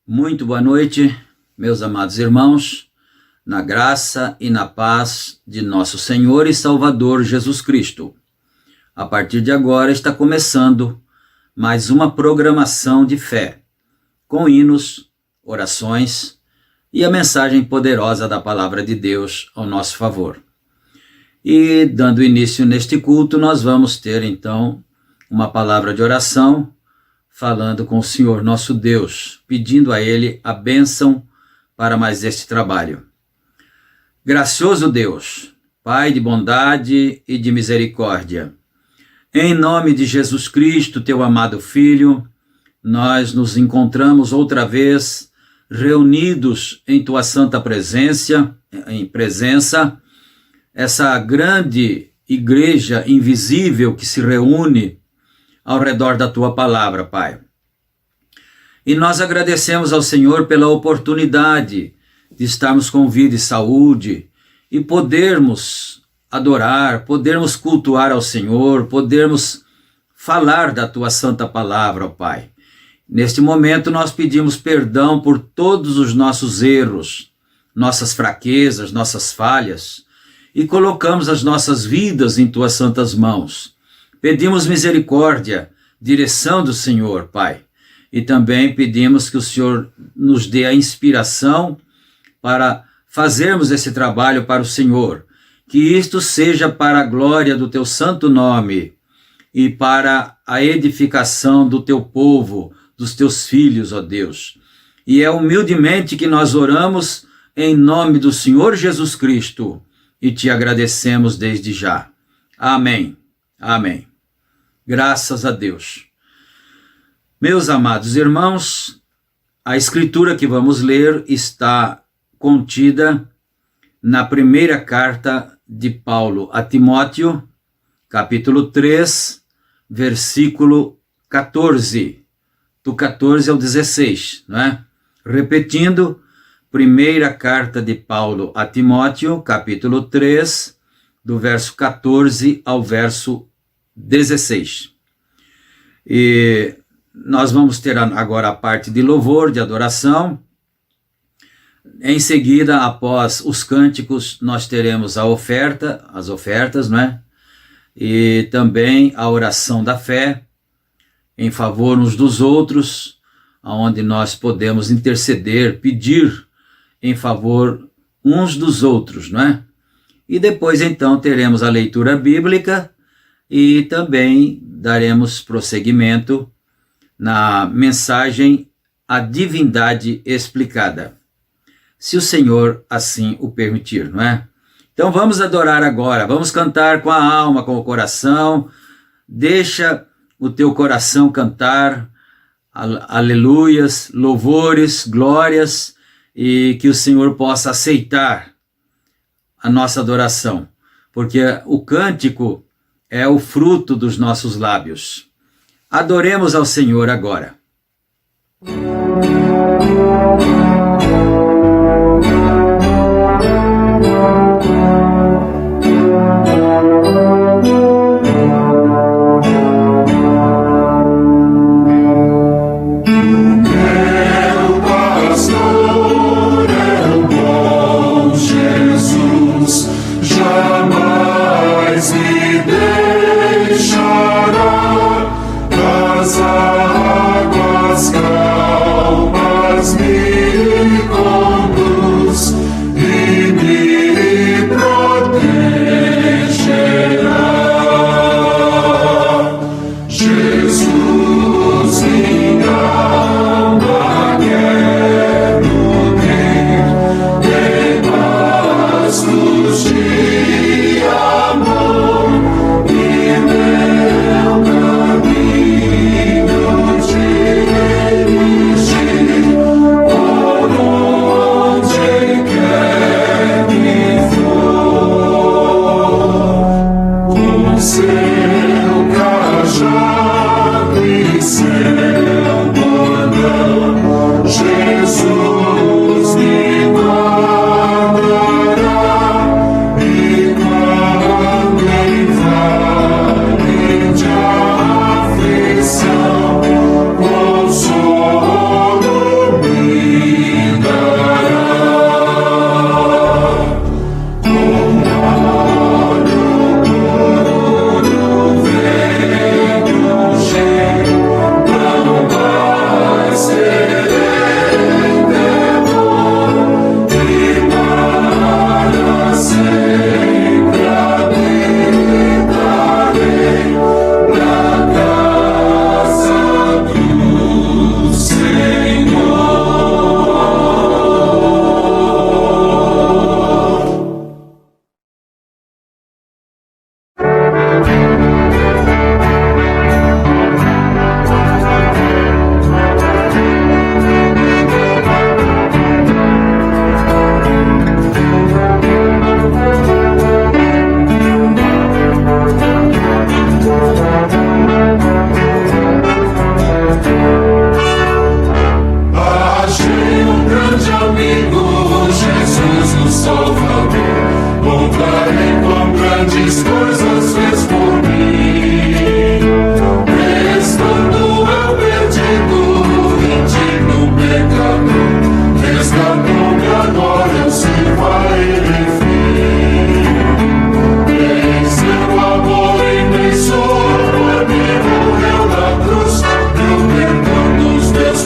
Muito boa noite, meus amados irmãos, na graça e na paz de nosso Senhor e Salvador Jesus Cristo. A partir de agora está começando mais uma programação de fé, com hinos, orações e a mensagem poderosa da Palavra de Deus ao nosso favor. E dando início neste culto, nós vamos ter então uma palavra de oração, falando com o Senhor nosso Deus, pedindo a Ele a bênção para mais este trabalho. Gracioso Deus, Pai de bondade e de misericórdia, em nome de Jesus Cristo, teu amado Filho, nós nos encontramos outra vez reunidos em tua santa presença, essa grande igreja invisível que se reúne ao redor da tua palavra, Pai. E nós agradecemos ao Senhor pela oportunidade de estarmos com vida e saúde e podermos adorar, podermos cultuar ao Senhor, podermos falar da tua santa palavra, ó Pai. Neste momento nós pedimos perdão por todos os nossos erros, nossas fraquezas, nossas falhas, e colocamos as nossas vidas em tuas santas mãos. Pedimos misericórdia, direção do Senhor, Pai. E também pedimos que o Senhor nos dê a inspiração para fazermos esse trabalho para o Senhor. Que isto seja para a glória do teu santo nome e para a edificação do teu povo, dos teus filhos, ó Deus. E é humildemente que nós oramos em nome do Senhor Jesus Cristo e te agradecemos desde já. Amém. Amém. Graças a Deus. Meus amados irmãos, a escritura que vamos ler está contida na primeira carta de Paulo a Timóteo, capítulo 3, versículo 14, do 14 ao 16, não é? Repetindo, primeira carta de Paulo a Timóteo, capítulo 3, do verso 14 ao verso 16. E nós vamos ter agora a parte de louvor, de adoração. Em seguida, após os cânticos, nós teremos as ofertas, não é? E também a oração da fé, em favor uns dos outros, onde nós podemos interceder, pedir em favor uns dos outros, não é? E depois, então, teremos a leitura bíblica e também daremos prosseguimento na mensagem A Divindade Explicada, se o Senhor assim o permitir, não é? Então vamos adorar agora, vamos cantar com a alma, com o coração. Deixa o teu coração cantar aleluias, louvores, glórias, e que o Senhor possa aceitar a nossa adoração, porque o cântico é o fruto dos nossos lábios. Adoremos ao Senhor agora.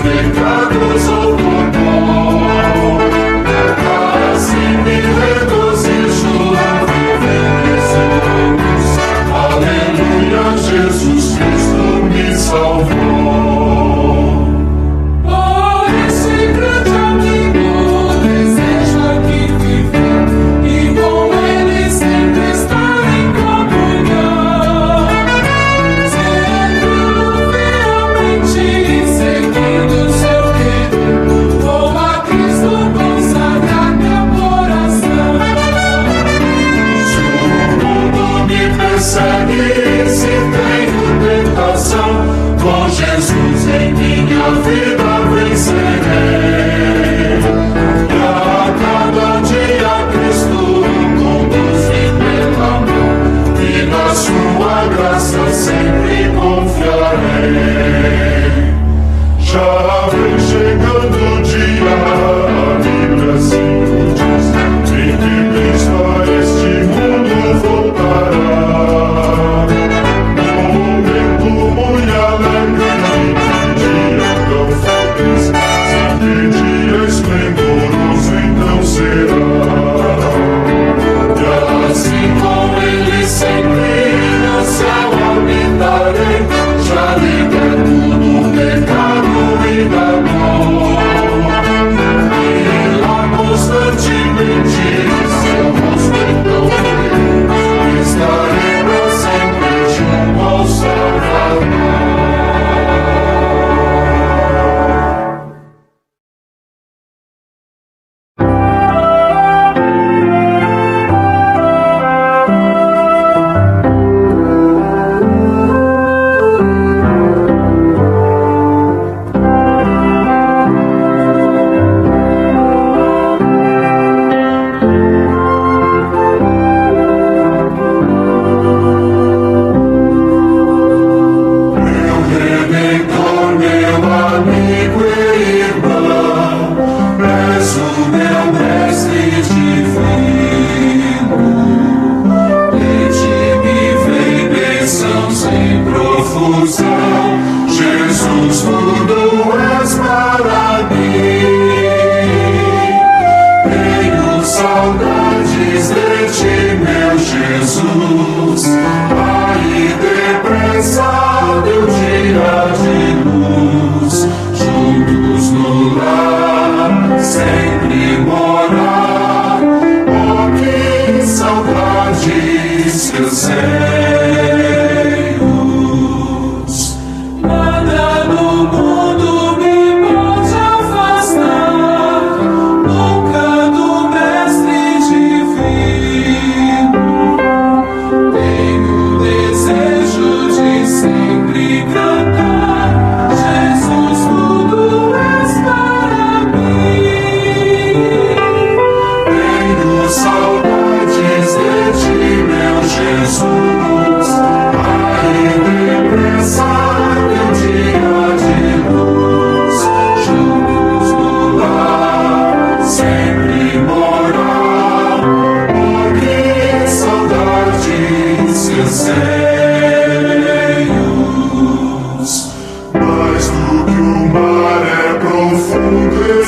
Pecados ao amor.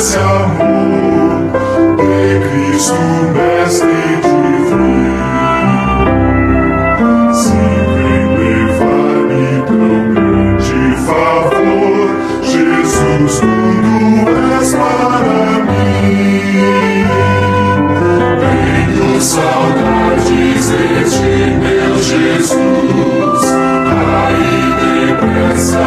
esse amor de Cristo Mestre divino, sempre levar-me tão grande favor. Jesus, tudo és para mim. Tenho saudades deste meu Jesus, aí depressa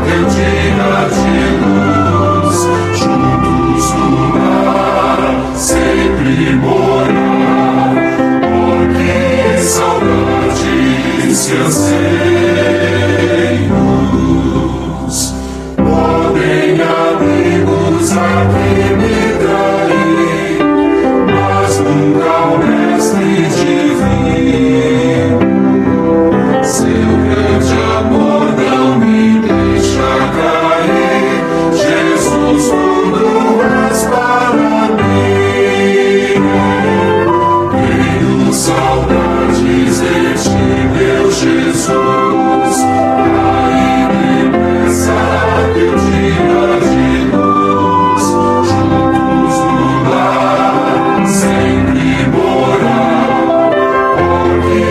teu dia de luz, juntos no lar, sempre morar. Oh, que saudades e anseios. Podem amigos aqui me trair, mas nunca o Mestre divino. Seu grande amor não me deixa cair. Jesus, tudo és para mim. Tenho saudades de ti, meu Jesus. Aí depressa teu dia de luz, juntos no lar, sempre morar. Oh, que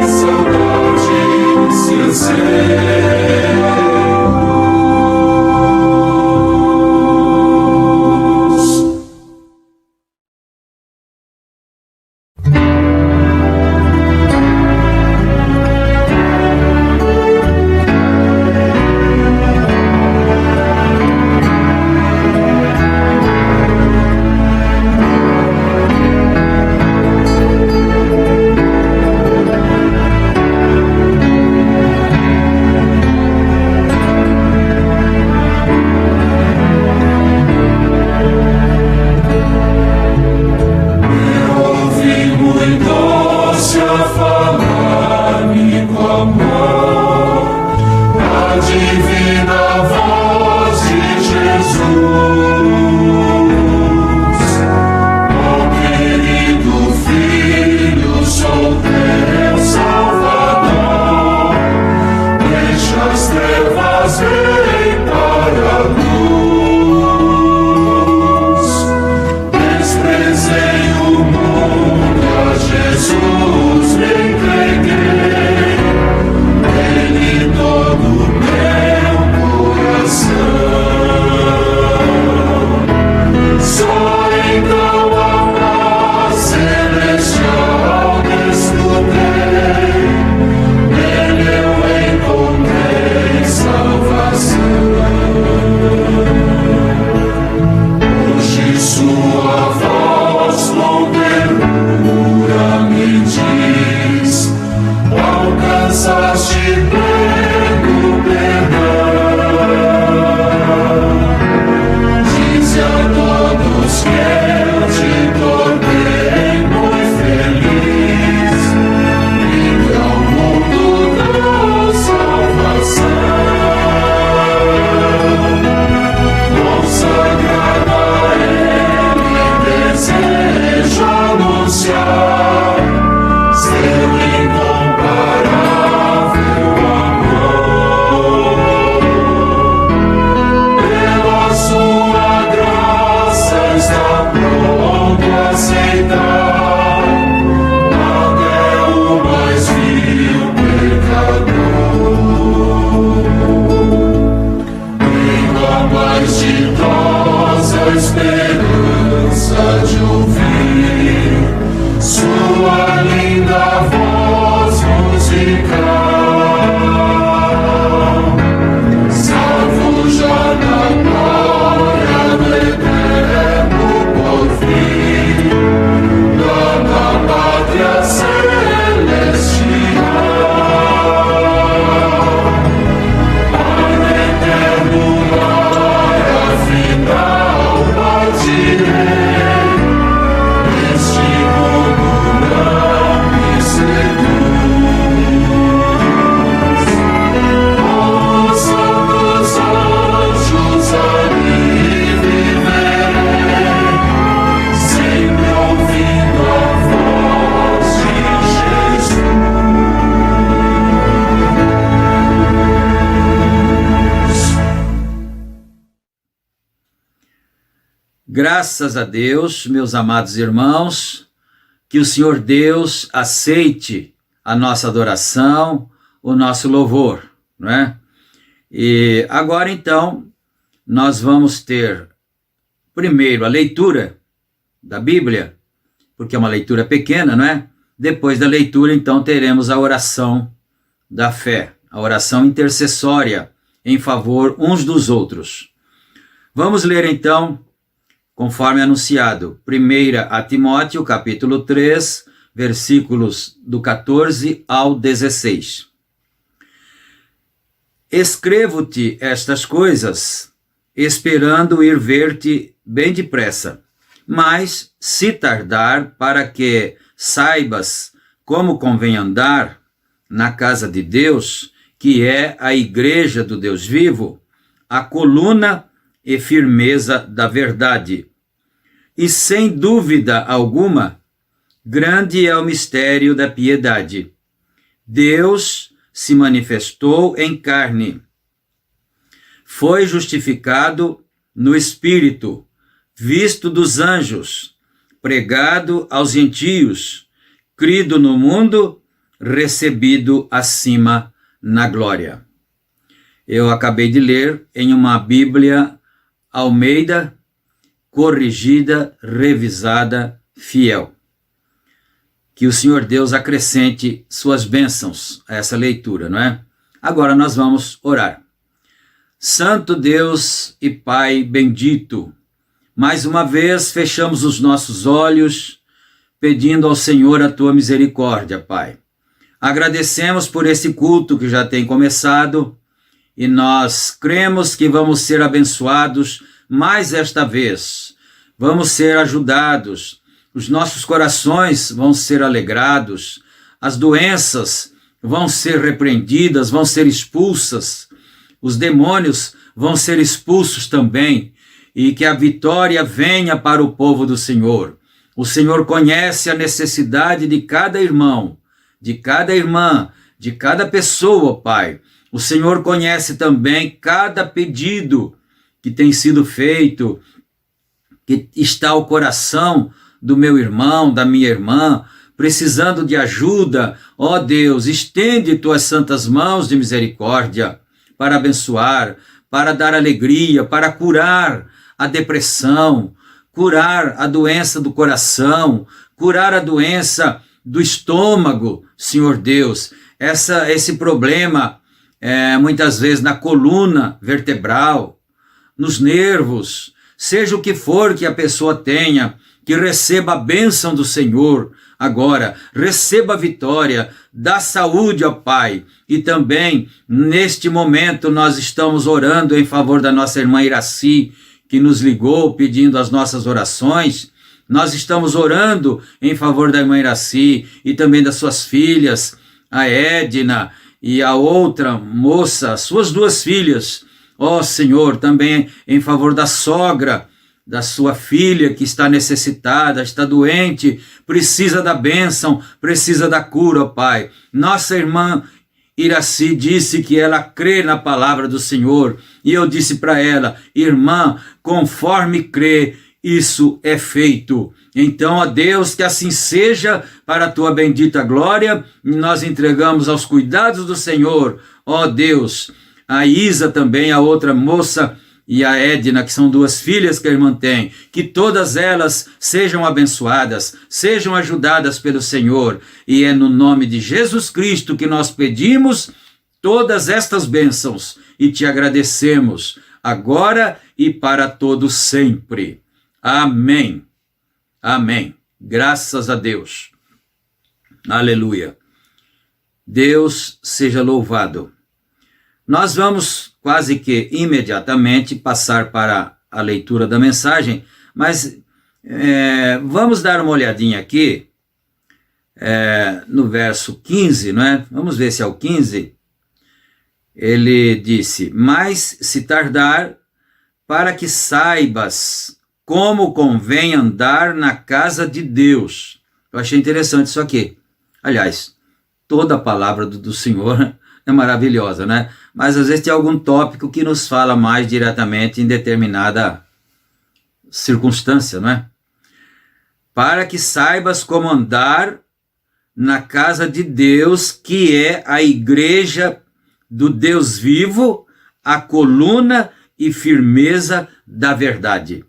saudades e anseios. Graças a Deus, meus amados irmãos, que o Senhor Deus aceite a nossa adoração, o nosso louvor, não é? E agora então, nós vamos ter primeiro a leitura da Bíblia, porque é uma leitura pequena, não é? Depois da leitura, então, teremos a oração da fé, a oração intercessória em favor uns dos outros. Vamos ler, então, conforme anunciado, 1 a Timóteo, capítulo 3, versículos do 14 ao 16. Escrevo-te estas coisas, esperando ir ver-te bem depressa, mas, se tardar, para que saibas como convém andar na casa de Deus, que é a igreja do Deus vivo, a coluna e firmeza da verdade. E sem dúvida alguma, grande é o mistério da piedade. Deus se manifestou em carne. Foi justificado no Espírito, visto dos anjos, pregado aos gentios, crido no mundo, recebido acima na glória. Eu acabei de ler em uma Bíblia Almeida, corrigida, revisada, fiel. Que o Senhor Deus acrescente suas bênçãos a essa leitura, não é? Agora nós vamos orar. Santo Deus e Pai bendito, mais uma vez fechamos os nossos olhos, pedindo ao Senhor a tua misericórdia, Pai. Agradecemos por esse culto que já tem começado e nós cremos que vamos ser abençoados mais esta vez. Vamos ser ajudados, os nossos corações vão ser alegrados, as doenças vão ser repreendidas, vão ser expulsas, os demônios vão ser expulsos também, e que a vitória venha para o povo do Senhor. O Senhor conhece a necessidade de cada irmão, de cada irmã, de cada pessoa, Pai. O Senhor conhece também cada pedido que tem sido feito, que está ao coração do meu irmão, da minha irmã, precisando de ajuda. Ó Deus, estende tuas santas mãos de misericórdia para abençoar, para dar alegria, para curar a depressão, curar a doença do coração, curar a doença do estômago, Senhor Deus. Esse problema, muitas vezes na coluna vertebral, nos nervos, seja o que for que a pessoa tenha, que receba a bênção do Senhor agora, receba a vitória, dá saúde, ó Pai. E também, neste momento, nós estamos orando em favor da nossa irmã Iraci, que nos ligou pedindo as nossas orações. Nós estamos orando em favor da irmã Iraci e também das suas filhas, a Edna e a outra moça, suas duas filhas. Ó Senhor, também em favor da sogra, da sua filha que está necessitada, está doente, precisa da bênção, precisa da cura, ó Pai. Nossa irmã Iraci disse que ela crê na palavra do Senhor, e eu disse para ela: irmã, conforme crê, isso é feito. Então, ó Deus, que assim seja para a tua bendita glória, e nós entregamos aos cuidados do Senhor, ó Deus, a Isa também, a outra moça, e a Edna, que são duas filhas que a irmã tem, que todas elas sejam abençoadas, sejam ajudadas pelo Senhor, e é no nome de Jesus Cristo que nós pedimos todas estas bênçãos e te agradecemos agora e para todo sempre. Amém. Amém. Graças a Deus. Aleluia. Deus seja louvado. Nós vamos quase que imediatamente passar para a leitura da mensagem, mas vamos dar uma olhadinha aqui no verso 15, não é? Vamos ver se é o 15. Ele disse: mas se tardar, para que saibas como convém andar na casa de Deus. Eu achei interessante isso aqui. Aliás, toda a palavra do Senhor é maravilhosa, né? Mas às vezes tem algum tópico que nos fala mais diretamente em determinada circunstância, não é? Para que saibas como andar na casa de Deus, que é a igreja do Deus vivo, a coluna e firmeza da verdade.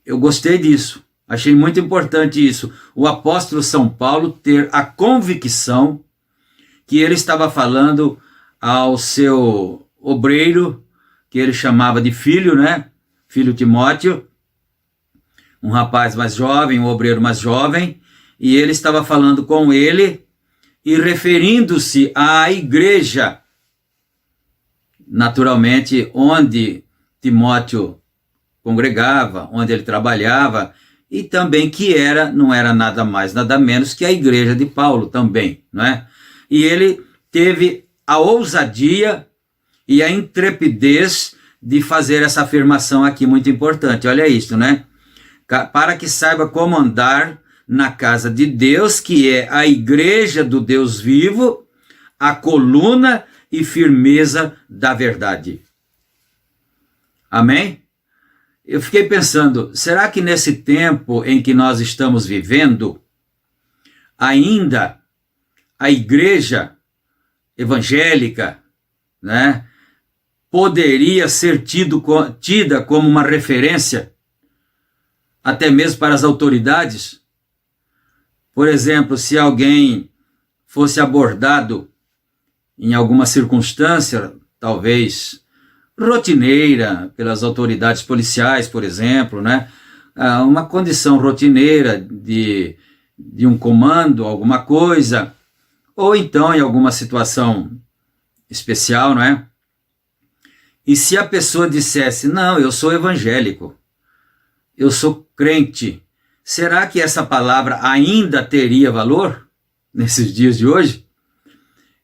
Eu gostei disso, achei muito importante isso. O apóstolo São Paulo ter a convicção que ele estava falando ao seu obreiro, que ele chamava de filho, né? Filho Timóteo, um rapaz mais jovem, um obreiro mais jovem, e ele estava falando com ele e referindo-se à igreja, naturalmente, onde Timóteo congregava, onde ele trabalhava, e também que não era nada mais, nada menos que a igreja de Paulo também, não é? E ele teve a ousadia e a intrepidez de fazer essa afirmação aqui muito importante. Olha isso, né? Para que saiba como andar na casa de Deus, que é a igreja do Deus vivo, a coluna e firmeza da verdade. Amém? Eu fiquei pensando, será que nesse tempo em que nós estamos vivendo, ainda a igreja evangélica, né, poderia ser tida como uma referência, até mesmo para as autoridades? Por exemplo, se alguém fosse abordado em alguma circunstância, talvez rotineira, pelas autoridades policiais, por exemplo, né? Uma condição rotineira de um comando, alguma coisa, ou então em alguma situação especial, não é? E se a pessoa dissesse, não, eu sou evangélico, eu sou crente, será que essa palavra ainda teria valor nesses dias de hoje?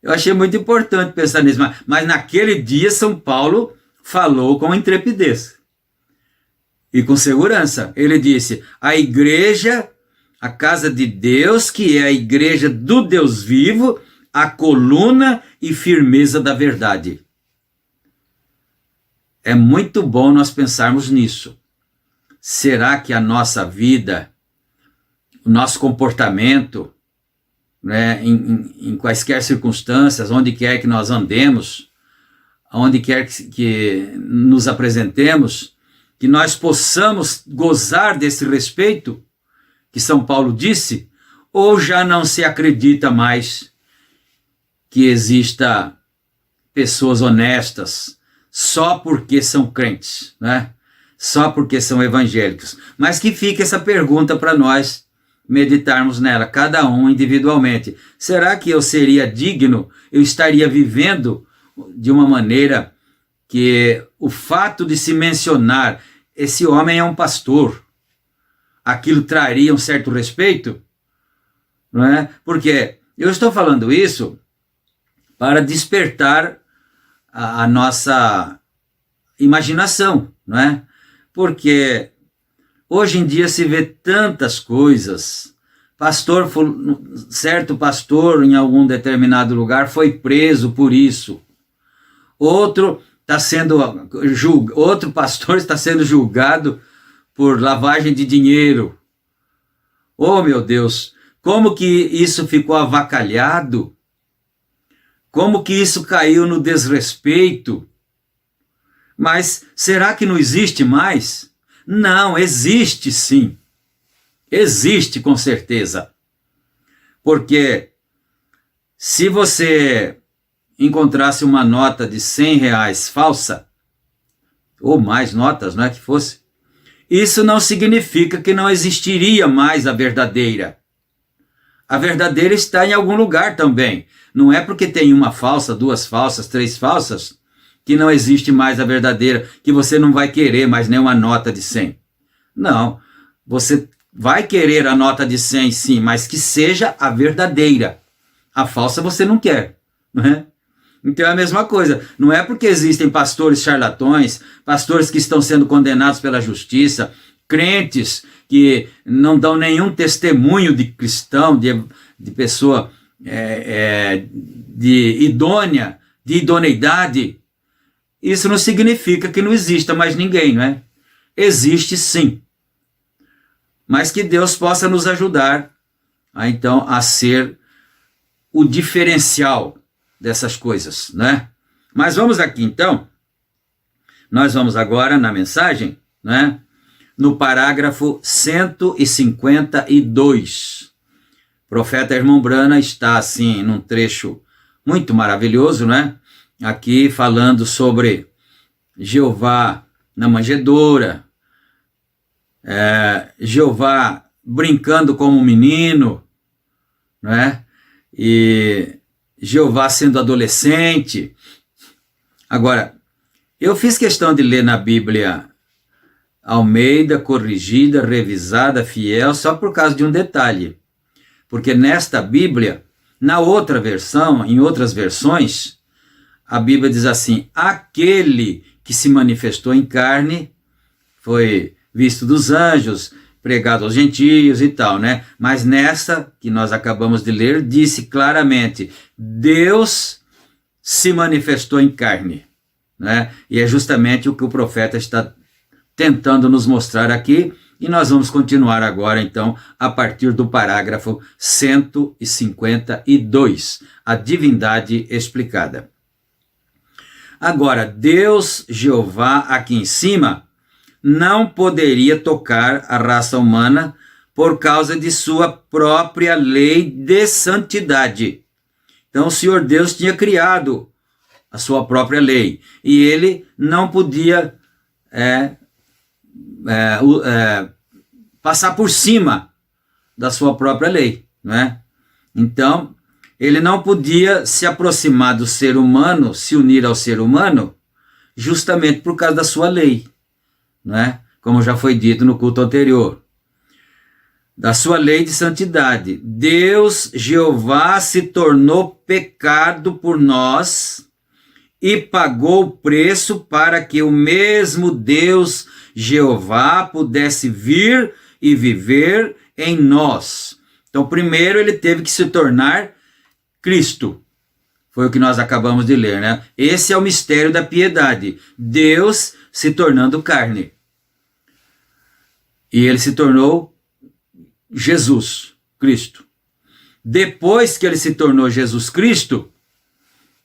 Eu achei muito importante pensar nisso, mas naquele dia São Paulo falou com intrepidez e com segurança. Ele disse, a igreja, a casa de Deus, que é a igreja do Deus vivo, a coluna e firmeza da verdade. É muito bom nós pensarmos nisso. Será que a nossa vida, o nosso comportamento, né, em quaisquer circunstâncias, onde quer que nós andemos, onde quer que nos apresentemos, que nós possamos gozar desse respeito que São Paulo disse, ou já não se acredita mais que exista pessoas honestas só porque são crentes, né? Só porque são evangélicos? Mas que fique essa pergunta para nós meditarmos nela, cada um individualmente. Será que eu seria digno, eu estaria vivendo de uma maneira que o fato de se mencionar, esse homem é um pastor, aquilo traria um certo respeito? Não é? Porque eu estou falando isso para despertar a nossa imaginação, não é? Porque hoje em dia se vê tantas coisas. Certo pastor em algum determinado lugar foi preso por isso. Outro pastor está sendo julgado por lavagem de dinheiro. Oh, meu Deus, como que isso ficou avacalhado? Como que isso caiu no desrespeito? Mas será que não existe mais? Não, existe sim. Existe com certeza. Porque se você encontrasse uma nota de R$100 falsa, ou mais notas, não é que fosse, isso não significa que não existiria mais a verdadeira. A verdadeira está em algum lugar também. Não é porque tem uma falsa, 2 falsas, 3 falsas, que não existe mais a verdadeira, que você não vai querer mais nenhuma nota de 100. Não, você vai querer a nota de 100 sim, mas que seja a verdadeira. A falsa você não quer, não é? Então é a mesma coisa, não é porque existem pastores charlatões, pastores que estão sendo condenados pela justiça, crentes que não dão nenhum testemunho de cristão, de pessoa de idoneidade. Isso não significa que não exista mais ninguém, não é? existe sim. Mas que Deus possa nos ajudar então a ser o diferencial dessas coisas, né? Mas vamos aqui então, nós vamos agora na mensagem, né? No parágrafo 152. O profeta Irmão Brana está assim num trecho muito maravilhoso, né? Aqui falando sobre Jeová na manjedoura, Jeová brincando como um menino, né? E Jeová sendo adolescente. Agora, eu fiz questão de ler na Bíblia Almeida, corrigida, revisada, fiel, só por causa de um detalhe. Porque nesta Bíblia, na outra versão, em outras versões, a Bíblia diz assim: aquele que se manifestou em carne foi visto dos anjos, pregado aos gentios e tal, né? Mas nessa que nós acabamos de ler, disse claramente: Deus se manifestou em carne, né? E é justamente o que o profeta está tentando nos mostrar aqui, e nós vamos continuar agora, então, a partir do parágrafo 152, a divindade explicada. Agora, Deus, Jeová, aqui em cima, não poderia tocar a raça humana por causa de sua própria lei de santidade. Então, o Senhor Deus tinha criado a sua própria lei, e ele não podia passar por cima da sua própria lei, né? Então, ele não podia se aproximar do ser humano, se unir ao ser humano, justamente por causa da sua lei, né? Como já foi dito no culto anterior. Da sua lei de santidade. Deus, Jeová, se tornou pecado por nós e pagou o preço para que o mesmo Deus, Jeová, pudesse vir e viver em nós. Então, primeiro ele teve que se tornar Cristo. Foi o que nós acabamos de ler, né? Esse é o mistério da piedade. Deus se tornando carne. E ele se tornou Jesus, Cristo. Depois que ele se tornou Jesus Cristo,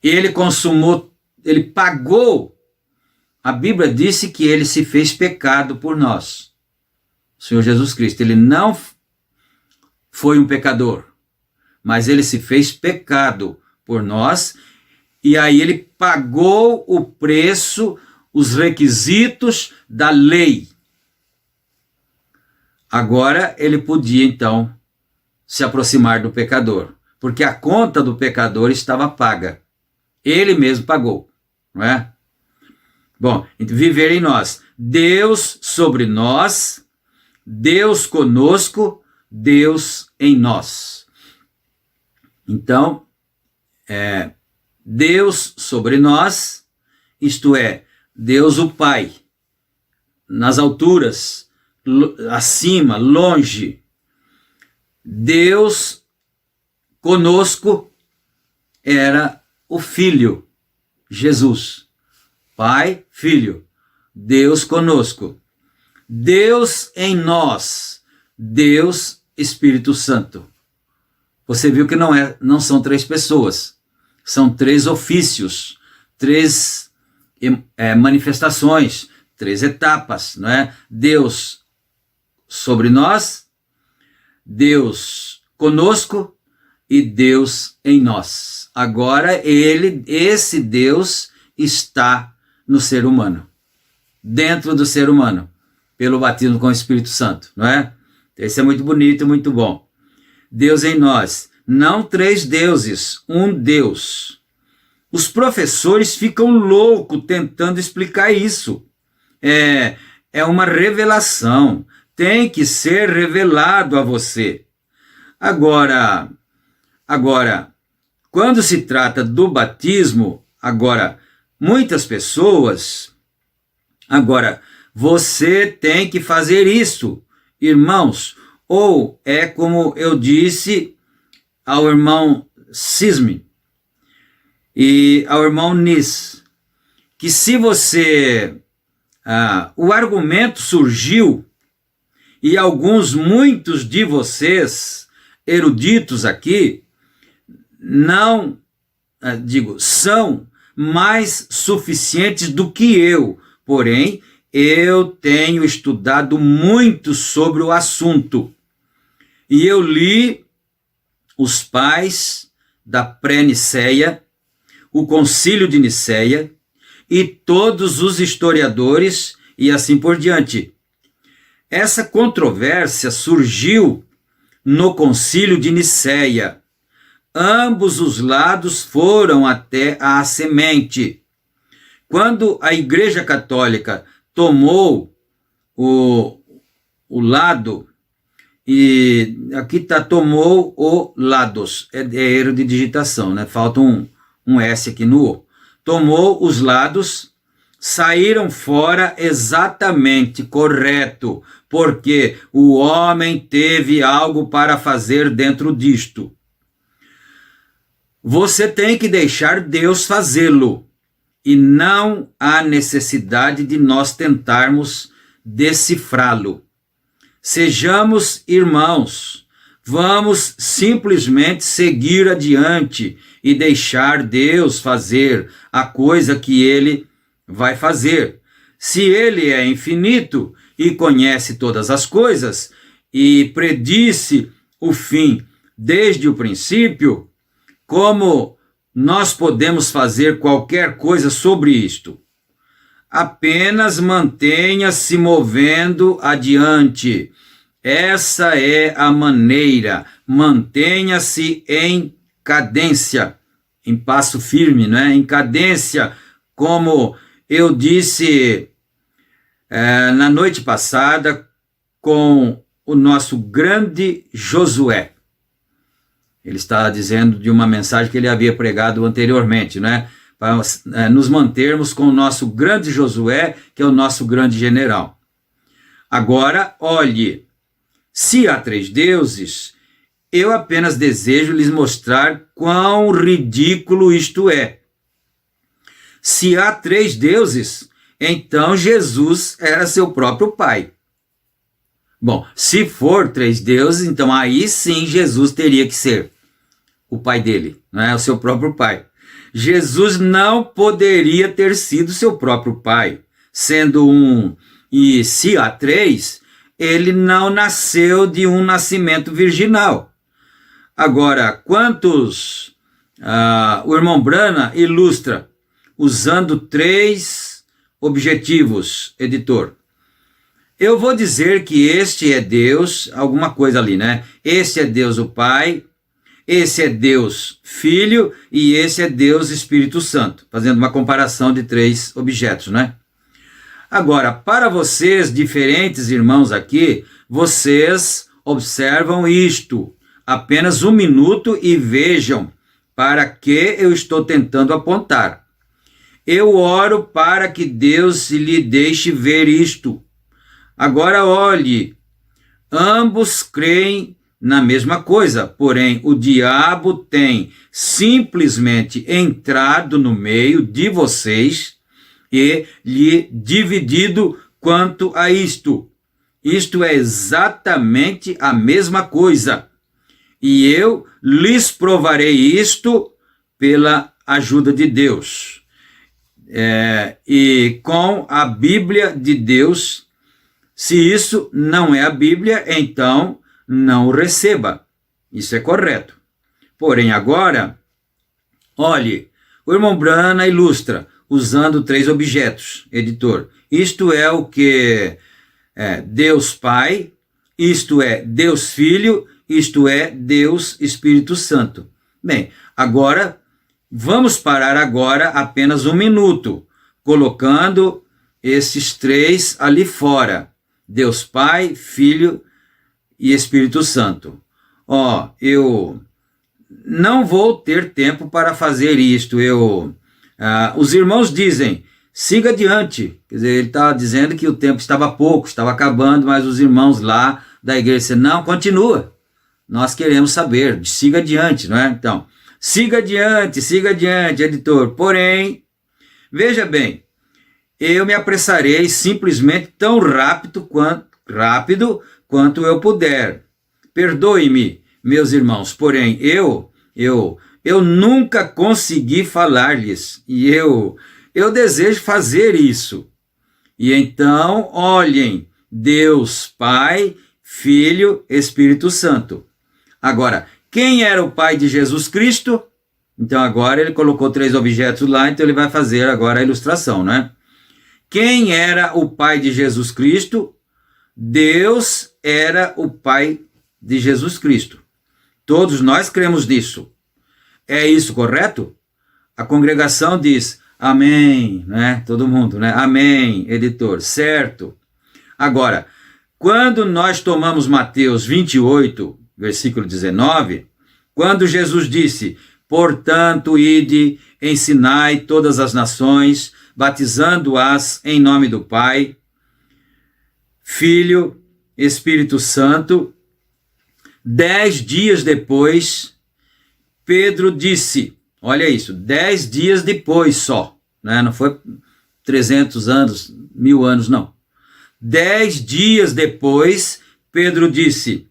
ele consumou, ele pagou. A Bíblia disse que ele se fez pecado por nós. O Senhor Jesus Cristo, ele não foi um pecador, mas ele se fez pecado por nós, e aí ele pagou o preço, os requisitos da lei. Agora ele podia então se aproximar do pecador, porque a conta do pecador estava paga. Ele mesmo pagou, não é? Bom, viver em nós. Deus sobre nós, Deus conosco, Deus em nós. Então, Deus sobre nós, isto é, Deus o Pai, nas alturas, acima, longe. Deus conosco era o Filho, Jesus. Pai, Filho, Deus conosco. Deus em nós, Deus Espírito Santo. Você viu que não são três pessoas, são três ofícios, três manifestações, três etapas, não é? Deus sobre nós, Deus conosco e Deus em nós. Agora esse Deus está no ser humano, dentro do ser humano, pelo batismo com o Espírito Santo, não é? Esse é muito bonito e muito bom. Deus em nós, não três deuses, um Deus. Os professores ficam loucos tentando explicar isso. É uma revelação, tem que ser revelado a você. Agora, quando se trata do batismo, muitas pessoas, você tem que fazer isso, irmãos, ou é como eu disse ao irmão Cisme e ao irmão Nis, que se você o argumento surgiu e muitos de vocês, eruditos aqui, são mais suficientes do que eu, porém, eu tenho estudado muito sobre o assunto. E eu li os pais da pré-Niceia, o Concílio de Niceia e todos os historiadores e assim por diante. Essa controvérsia surgiu no Concílio de Niceia. Ambos os lados foram até a semente. Quando a Igreja Católica tomou o lado, e aqui está, tomou o lados, é erro de digitação, né? Falta um S aqui no O. Tomou os lados, saíram fora exatamente correto, porque o homem teve algo para fazer dentro disto. Você tem que deixar Deus fazê-lo, e não há necessidade de nós tentarmos decifrá-lo. Sejamos irmãos, vamos simplesmente seguir adiante e deixar Deus fazer a coisa que Ele vai fazer. Se Ele é infinito e conhece todas as coisas e predisse o fim desde o princípio, como nós podemos fazer qualquer coisa sobre isto? Apenas mantenha-se movendo adiante. Essa é a maneira. Mantenha-se em cadência, em passo firme, né? Em cadência, como eu disse na noite passada com o nosso grande Josué. Ele está dizendo de uma mensagem que ele havia pregado anteriormente, né? Para nos mantermos com o nosso grande Josué, que é o nosso grande general. Agora, olhe, se há 3 deuses, eu apenas desejo lhes mostrar quão ridículo isto é. Se há 3 deuses, então Jesus era seu próprio pai. Bom, se for 3 deuses, então aí sim Jesus teria que ser o pai dele, não é? O seu próprio pai. Jesus não poderia ter sido seu próprio pai, sendo um. E se há 3, ele não nasceu de um nascimento virginal. Agora, quantos o irmão Brana ilustra usando 3 objetivos, editor? Eu vou dizer que este é Deus, alguma coisa ali, né? Este é Deus o Pai, esse é Deus Filho e esse é Deus Espírito Santo, fazendo uma comparação de 3 objetos, né? Agora, para vocês, diferentes irmãos aqui, vocês observam isto, apenas 1 minuto e vejam para que eu estou tentando apontar. Eu oro para que Deus lhe deixe ver isto. Agora olhe, ambos creem na mesma coisa, porém o diabo tem simplesmente entrado no meio de vocês e lhe dividido quanto a isto. Isto é exatamente a mesma coisa. E eu lhes provarei isto pela ajuda de Deus. E com a Bíblia de Deus. Se isso não é a Bíblia, então não o receba. Isso é correto. Porém, agora, olhe, o irmão Brana ilustra, usando 3 objetos, editor. Isto é o que é Deus Pai, isto é Deus Filho, isto é Deus Espírito Santo. Bem, agora, vamos parar agora apenas 1 minuto, colocando esses 3 ali fora. Deus Pai, Filho e Espírito Santo. Eu não vou ter tempo para fazer isto. Os irmãos dizem, siga adiante. Quer dizer, ele está dizendo que o tempo estava pouco, estava acabando, mas os irmãos lá da igreja disseram, não, continua. Nós queremos saber, siga adiante, não é? Então, siga adiante, editor. Porém, veja bem, eu me apressarei simplesmente tão rápido quanto eu puder. Perdoe-me, meus irmãos, porém eu nunca consegui falar-lhes, e eu desejo fazer isso. E então, olhem, Deus Pai, Filho, Espírito Santo. Agora, quem era o Pai de Jesus Cristo? Então agora ele colocou 3 objetos lá, então ele vai fazer agora a ilustração, né? Quem era o Pai de Jesus Cristo? Deus era o Pai de Jesus Cristo. Todos nós cremos nisso. É isso correto? A congregação diz amém, né? Todo mundo, né? Amém, editor, certo. Agora, quando nós tomamos Mateus 28, versículo 19, quando Jesus disse, portanto, ide, ensinai todas as nações, batizando-as em nome do Pai, Filho, Espírito Santo. 10 dias depois, Pedro disse, olha isso, 10 dias depois só, né? Não foi 300 anos, 1000 anos, não. 10 dias depois, Pedro disse,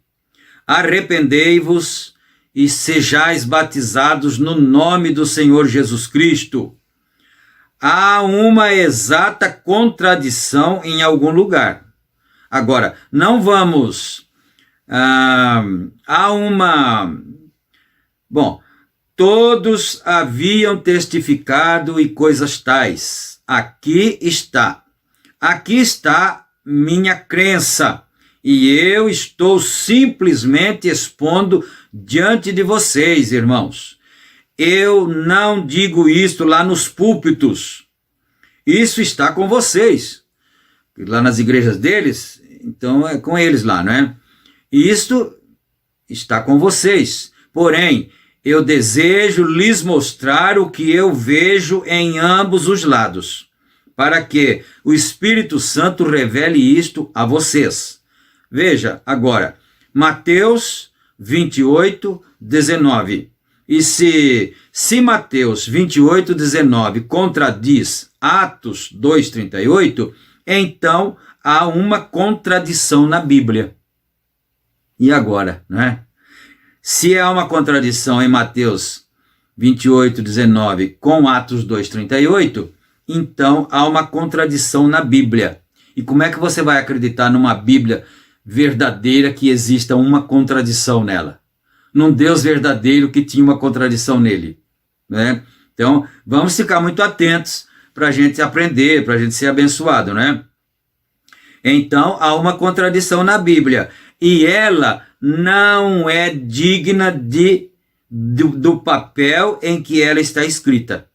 arrependei-vos e sejais batizados no nome do Senhor Jesus Cristo. Há uma exata contradição em algum lugar. Agora, não vamos... Bom, todos haviam testificado e coisas tais. Aqui está minha crença. E eu estou simplesmente expondo diante de vocês, irmãos. Eu não digo isto lá nos púlpitos. Isso está com vocês. Lá nas igrejas deles, então é com eles lá, né? Isto está com vocês. Porém, eu desejo lhes mostrar o que eu vejo em ambos os lados, para que o Espírito Santo revele isto a vocês. Veja agora, Mateus 28, 19. E se Mateus 28, 19 contradiz Atos 2, 38, então há uma contradição na Bíblia. E agora, né? Se há uma contradição em Mateus 28, 19 com Atos 2, 38, então há uma contradição na Bíblia. E como é que você vai acreditar numa Bíblia verdadeira que exista uma contradição nela? Num Deus verdadeiro que tinha uma contradição nele, né? Então, vamos ficar muito atentos para a gente aprender, para a gente ser abençoado, né? Então, há uma contradição na Bíblia, e ela não é digna do papel em que ela está escrita.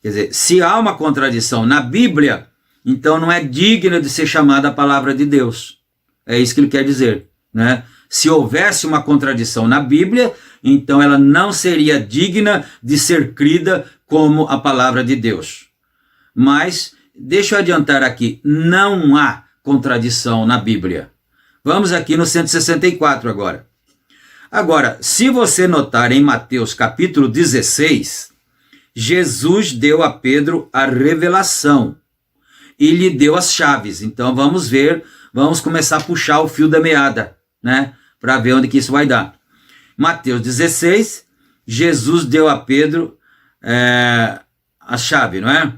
Quer dizer, se há uma contradição na Bíblia, então não é digna de ser chamada a palavra de Deus. É isso que ele quer dizer, né? Se houvesse uma contradição na Bíblia, então ela não seria digna de ser crida como a palavra de Deus. Mas, deixa eu adiantar aqui, não há contradição na Bíblia. Vamos aqui no 164 agora. Agora, se você notar em Mateus capítulo 16, Jesus deu a Pedro a revelação e lhe deu as chaves. Então vamos ver, vamos começar a puxar o fio da meada, né? Para ver onde que isso vai dar. Mateus 16, Jesus deu a Pedro a chave, não é?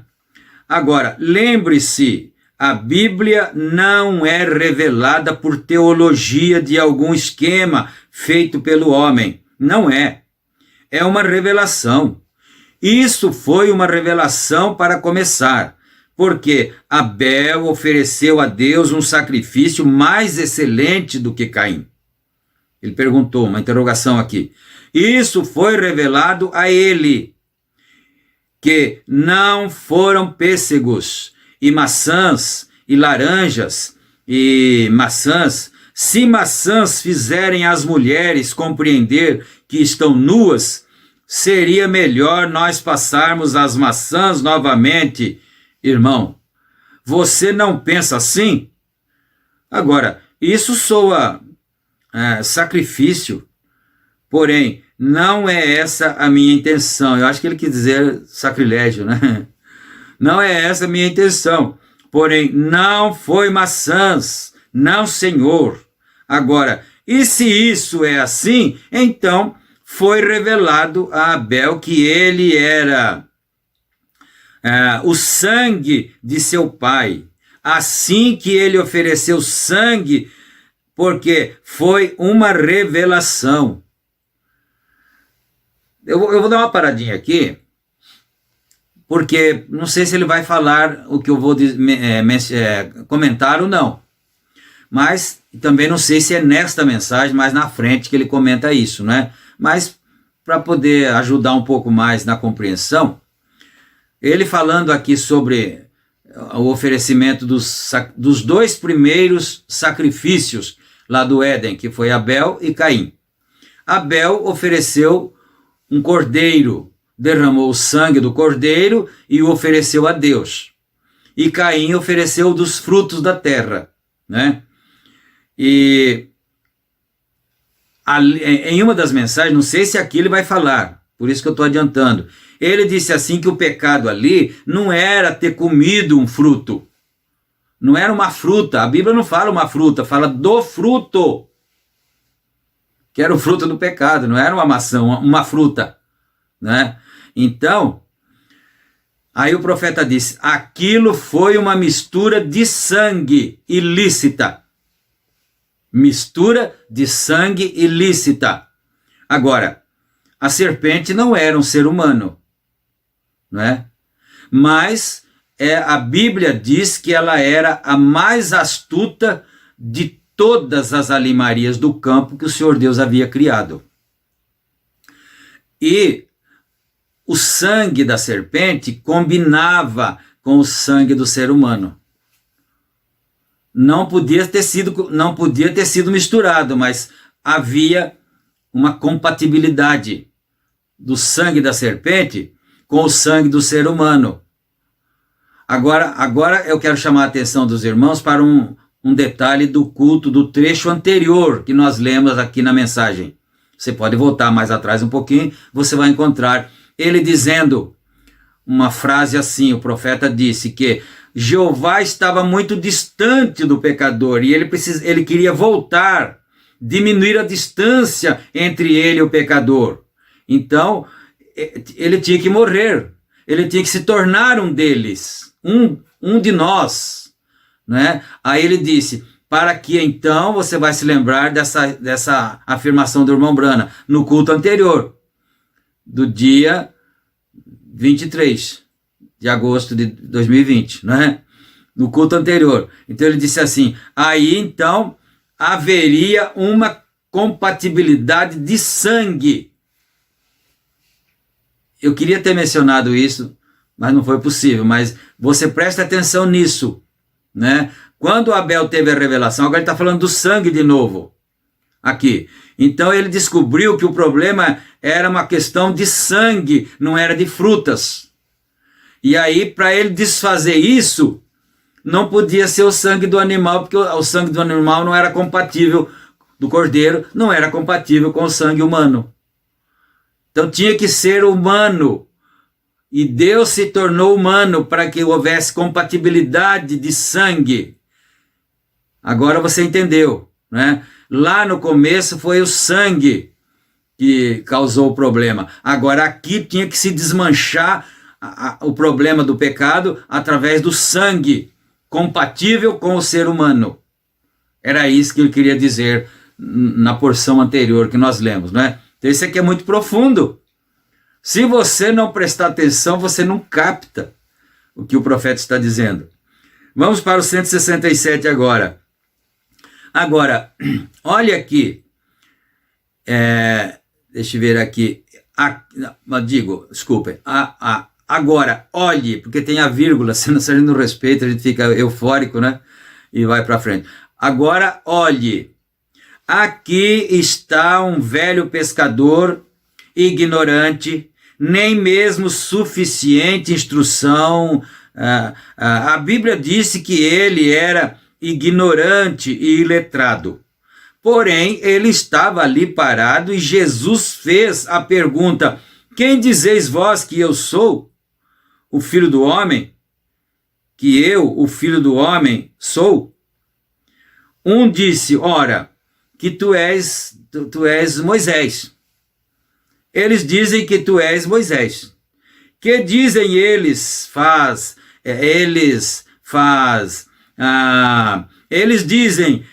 Agora, lembre-se, a Bíblia não é revelada por teologia de algum esquema feito pelo homem. Não é. É uma revelação. Isso foi uma revelação para começar, porque Abel ofereceu a Deus um sacrifício mais excelente do que Caim. Ele perguntou, uma interrogação aqui. Isso foi revelado a ele, que não foram pêssegos e maçãs e laranjas e maçãs. Se maçãs fizerem as mulheres compreender que estão nuas, seria melhor nós passarmos as maçãs novamente. Irmão, você não pensa assim? Agora, isso soa sacrifício, porém, não é essa a minha intenção. Eu acho que ele quis dizer sacrilégio, né? Não é essa a minha intenção. porém não foi maçãs, não, Senhor. Agora, e se isso é assim, então foi revelado a Abel que ele era o sangue de seu pai, assim que ele ofereceu sangue, porque foi uma revelação. Eu vou dar uma paradinha aqui, porque não sei se ele vai falar o que eu vou comentar ou não, mas também não sei se é nesta mensagem, mais na frente que ele comenta isso, né? Mas para poder ajudar um pouco mais na compreensão, ele falando aqui sobre o oferecimento dos dois primeiros sacrifícios lá do Éden, que foi Abel e Caim. Abel ofereceu um cordeiro, derramou o sangue do cordeiro e o ofereceu a Deus. E Caim ofereceu dos frutos da terra, né? E em uma das mensagens, não sei se aqui ele vai falar, por isso que eu estou adiantando, ele disse assim que o pecado ali não era ter comido um fruto, não era uma fruta, a Bíblia não fala uma fruta, fala do fruto, que era o fruto do pecado, não era uma maçã, uma fruta, né? Então, aí o profeta disse, aquilo foi uma mistura de sangue ilícita. Mistura de sangue ilícita. Agora, a serpente não era um ser humano, não é? Mas a Bíblia diz que ela era a mais astuta de todas as animarias do campo que o Senhor Deus havia criado. E o sangue da serpente combinava com o sangue do ser humano. Não podia ter sido misturado, mas havia uma compatibilidade do sangue da serpente com o sangue do ser humano. Agora eu quero chamar a atenção dos irmãos para um detalhe do culto do trecho anterior que nós lemos aqui na mensagem. Você pode voltar mais atrás um pouquinho, você vai encontrar ele dizendo uma frase assim, o profeta disse que Jeová estava muito distante do pecador e ele queria voltar, diminuir a distância entre ele e o pecador. Então, ele tinha que morrer, ele tinha que se tornar um deles, um de nós, né? Aí ele disse, para que então você vai se lembrar dessa afirmação do irmão Brana, no culto anterior, do dia 23 de agosto de 2020, né? No culto anterior. Então ele disse assim, aí então haveria uma compatibilidade de sangue. Eu queria ter mencionado isso, mas não foi possível, mas você presta atenção nisso, né? Quando Abel teve a revelação, agora ele está falando do sangue de novo, aqui. Então ele descobriu que o problema era uma questão de sangue, não era de frutas. E aí, para ele desfazer isso, não podia ser o sangue do animal, porque o sangue do animal não era compatível, do cordeiro, não era compatível com o sangue humano. Então tinha que ser humano. E Deus se tornou humano para que houvesse compatibilidade de sangue. Agora você entendeu, né? Lá no começo foi o sangue que causou o problema. Agora aqui tinha que se desmanchar o problema do pecado através do sangue compatível com o ser humano. Era isso que ele queria dizer na porção anterior que nós lemos, não é? Então isso aqui é muito profundo. Se você não prestar atenção, você não capta o que o profeta está dizendo. Vamos para o 167 agora. Agora, olha aqui. Deixa eu ver aqui. Desculpem. Agora, olhe, porque tem a vírgula, se não respeita, a gente fica eufórico, né? E vai para frente. Agora, olhe. Aqui está um velho pescador, ignorante, nem mesmo suficiente instrução. A Bíblia disse que ele era ignorante e iletrado. Porém, ele estava ali parado e Jesus fez a pergunta: quem dizeis vós que eu sou? O Filho do Homem? que eu, o Filho do Homem, sou? Um disse, ora, que tu és Moisés. Eles dizem que tu és Moisés. Que dizem eles eles dizem,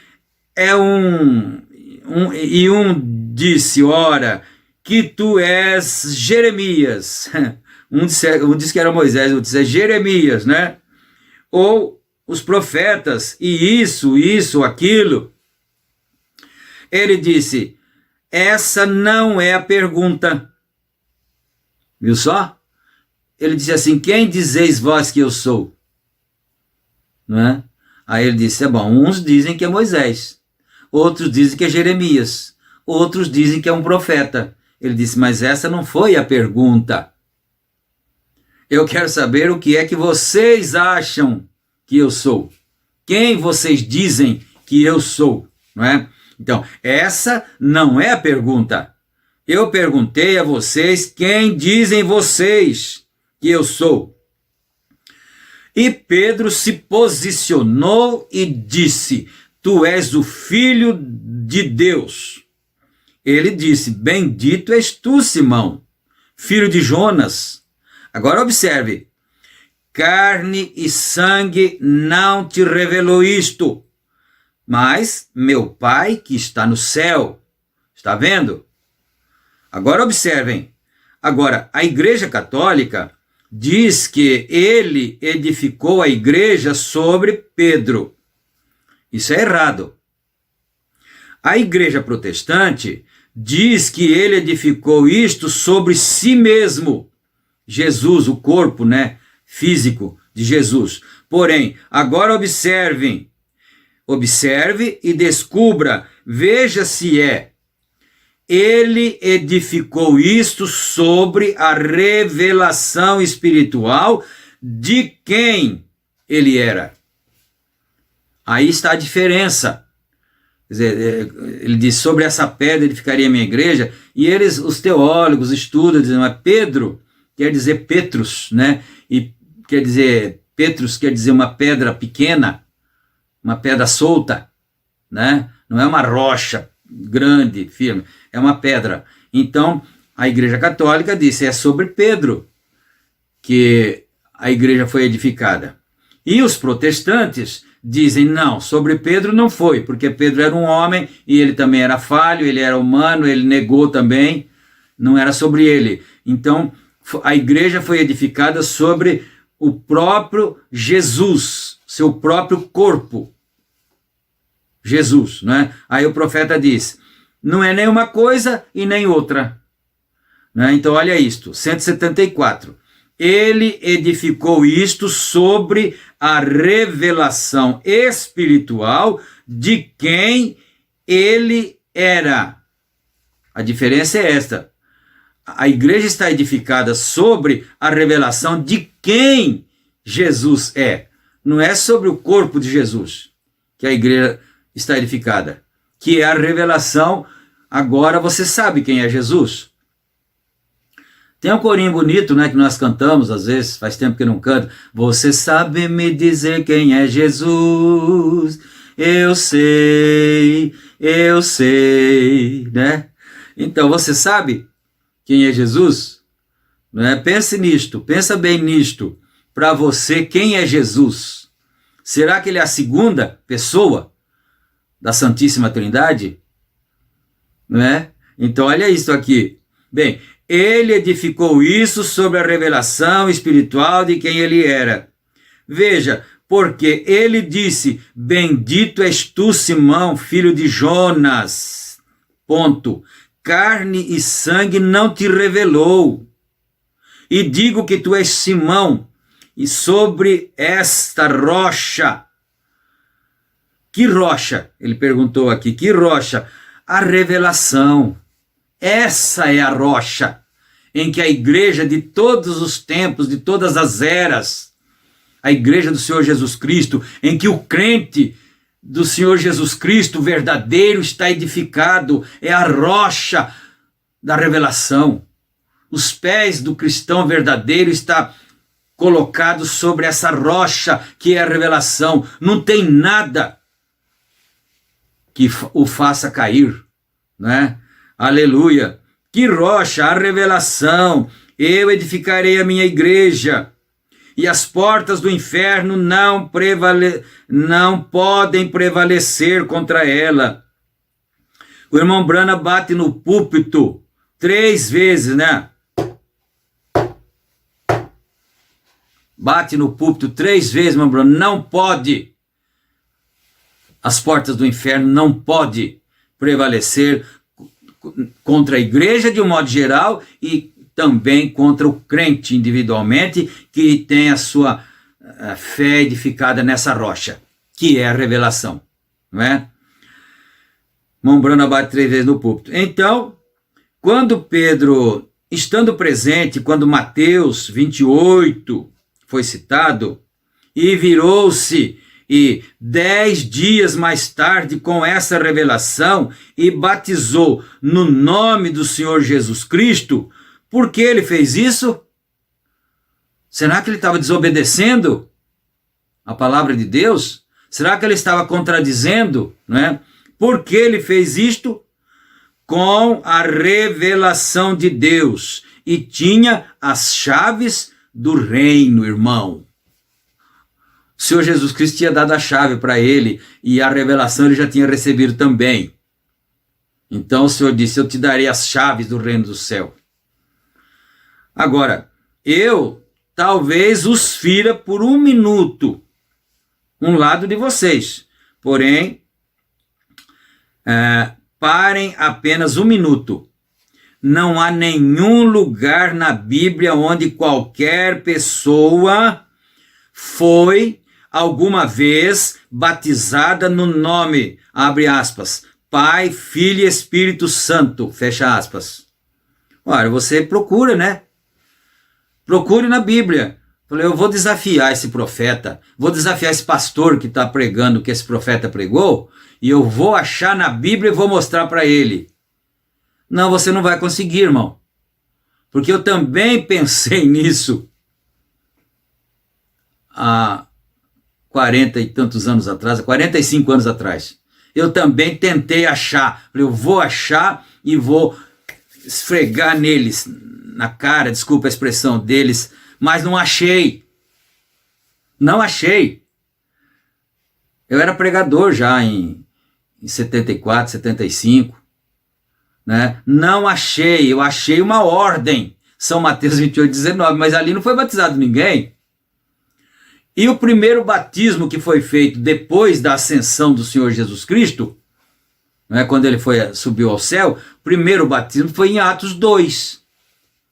e um disse, ora, que tu és Jeremias. Um disse que era Moisés, outro disse é Jeremias, né? Ou os profetas, e isso, aquilo. Ele disse, essa não é a pergunta. Viu só? Ele disse assim, quem dizeis vós que eu sou? Não é? Aí ele disse, bom, uns dizem que é Moisés, outros dizem que é Jeremias, outros dizem que é um profeta. Ele disse, mas essa não foi a pergunta. Eu quero saber o que é que vocês acham que eu sou. Quem vocês dizem que eu sou, não é? Então, essa não é a pergunta. Eu perguntei a vocês quem dizem vocês que eu sou. E Pedro se posicionou e disse, tu és o Filho de Deus. Ele disse, bendito és tu, Simão, filho de Jonas. Agora observe, carne e sangue não te revelou isto, mas meu Pai que está no céu. Está vendo? Agora observem. Agora, a Igreja Católica diz que ele edificou a igreja sobre Pedro. Isso é errado. A Igreja Protestante diz que ele edificou isto sobre si mesmo. Jesus, o corpo, né, físico de Jesus. Porém, agora observe e descubra, veja se ele edificou isto sobre a revelação espiritual de quem ele era. Aí está a diferença. Quer dizer, ele diz, sobre essa pedra edificaria a minha igreja, e eles, os teólogos, estudam, dizem, mas Pedro quer dizer Petrus, né? E quer dizer, Petrus quer dizer uma pedra pequena, uma pedra solta, né? Não é uma rocha grande, firme, é uma pedra. Então, a Igreja Católica disse, é sobre Pedro que a igreja foi edificada. E os protestantes dizem, não, sobre Pedro não foi, porque Pedro era um homem e ele também era falho, ele era humano, ele negou também, não era sobre ele. Então, a igreja foi edificada sobre o próprio Jesus, seu próprio corpo. Jesus, né? Aí o profeta diz, não é nem uma coisa e nem outra. Né? Então, olha isto, 174. Ele edificou isto sobre a revelação espiritual de quem ele era. A diferença é esta. A igreja está edificada sobre a revelação de quem Jesus é. Não é sobre o corpo de Jesus que a igreja está edificada, que é a revelação. Agora você sabe quem é Jesus? Tem um corinho bonito, né, que nós cantamos, às vezes, faz tempo que não canto. Você sabe me dizer quem é Jesus? Eu sei, né? Então, você sabe quem é Jesus? Né? Pense nisto, pensa bem nisto. Para você, quem é Jesus? Será que ele é a segunda pessoa da Santíssima Trindade? Não é? Então, olha isso aqui. Bem, ele edificou isso sobre a revelação espiritual de quem ele era. Veja, porque ele disse, bendito és tu, Simão, filho de Jonas. Ponto. Carne e sangue não te revelou. E digo que tu és Simão, e sobre esta rocha. Que rocha? Ele perguntou aqui, que rocha? A revelação. Essa é a rocha em que a igreja de todos os tempos, de todas as eras, a igreja do Senhor Jesus Cristo, em que o crente do Senhor Jesus Cristo verdadeiro está edificado, é a rocha da revelação. Os pés do cristão verdadeiro está colocado sobre essa rocha que é a revelação. Não tem nada que o faça cair, né? Aleluia! Que rocha? A revelação. Eu edificarei a minha igreja, e as portas do inferno não podem prevalecer contra ela. O irmão Branham bate no púlpito 3 vezes, né? Bate no púlpito 3 vezes, irmão Branham. Não pode. As portas do inferno não podem prevalecer contra a igreja de um modo geral e também contra o crente individualmente que tem a sua fé edificada nessa rocha, que é a revelação, não é? Irmão Branham bate 3 vezes no púlpito. Então, quando Pedro, estando presente, quando Mateus 28 foi citado, e virou-se e 10 dias mais tarde, com essa revelação, e batizou no nome do Senhor Jesus Cristo. Por que ele fez isso? Será que ele estava desobedecendo a palavra de Deus? Será que ele estava contradizendo, né? Por que ele fez isto? Com a revelação de Deus. E tinha as chaves do reino, irmão. O Senhor Jesus Cristo tinha dado a chave para ele e a revelação ele já tinha recebido também. Então o Senhor disse, eu te darei as chaves do reino do céu. Agora, eu talvez os fira por 1 minuto, um lado de vocês. Porém, parem apenas 1 minuto. Não há nenhum lugar na Bíblia onde qualquer pessoa foi alguma vez batizada no nome, abre aspas, Pai, Filho e Espírito Santo, fecha aspas. Olha, você procura, né? Procure na Bíblia. Falei, eu vou desafiar esse profeta, vou desafiar esse pastor que está pregando o que esse profeta pregou, e eu vou achar na Bíblia e vou mostrar para ele. Não, você não vai conseguir, irmão. Porque eu também pensei nisso há 40 e tantos anos atrás, 45 anos atrás. Eu também tentei achar. Falei, eu vou achar e vou esfregar neles, na cara, desculpa a expressão deles, mas não achei. Não achei. Eu era pregador já em 74, 75. Né? Não achei, eu achei uma ordem. São Mateus 28, 19, mas ali não foi batizado ninguém. E o primeiro batismo que foi feito depois da ascensão do Senhor Jesus Cristo, né, quando ele subiu ao céu, o primeiro batismo foi em Atos 2,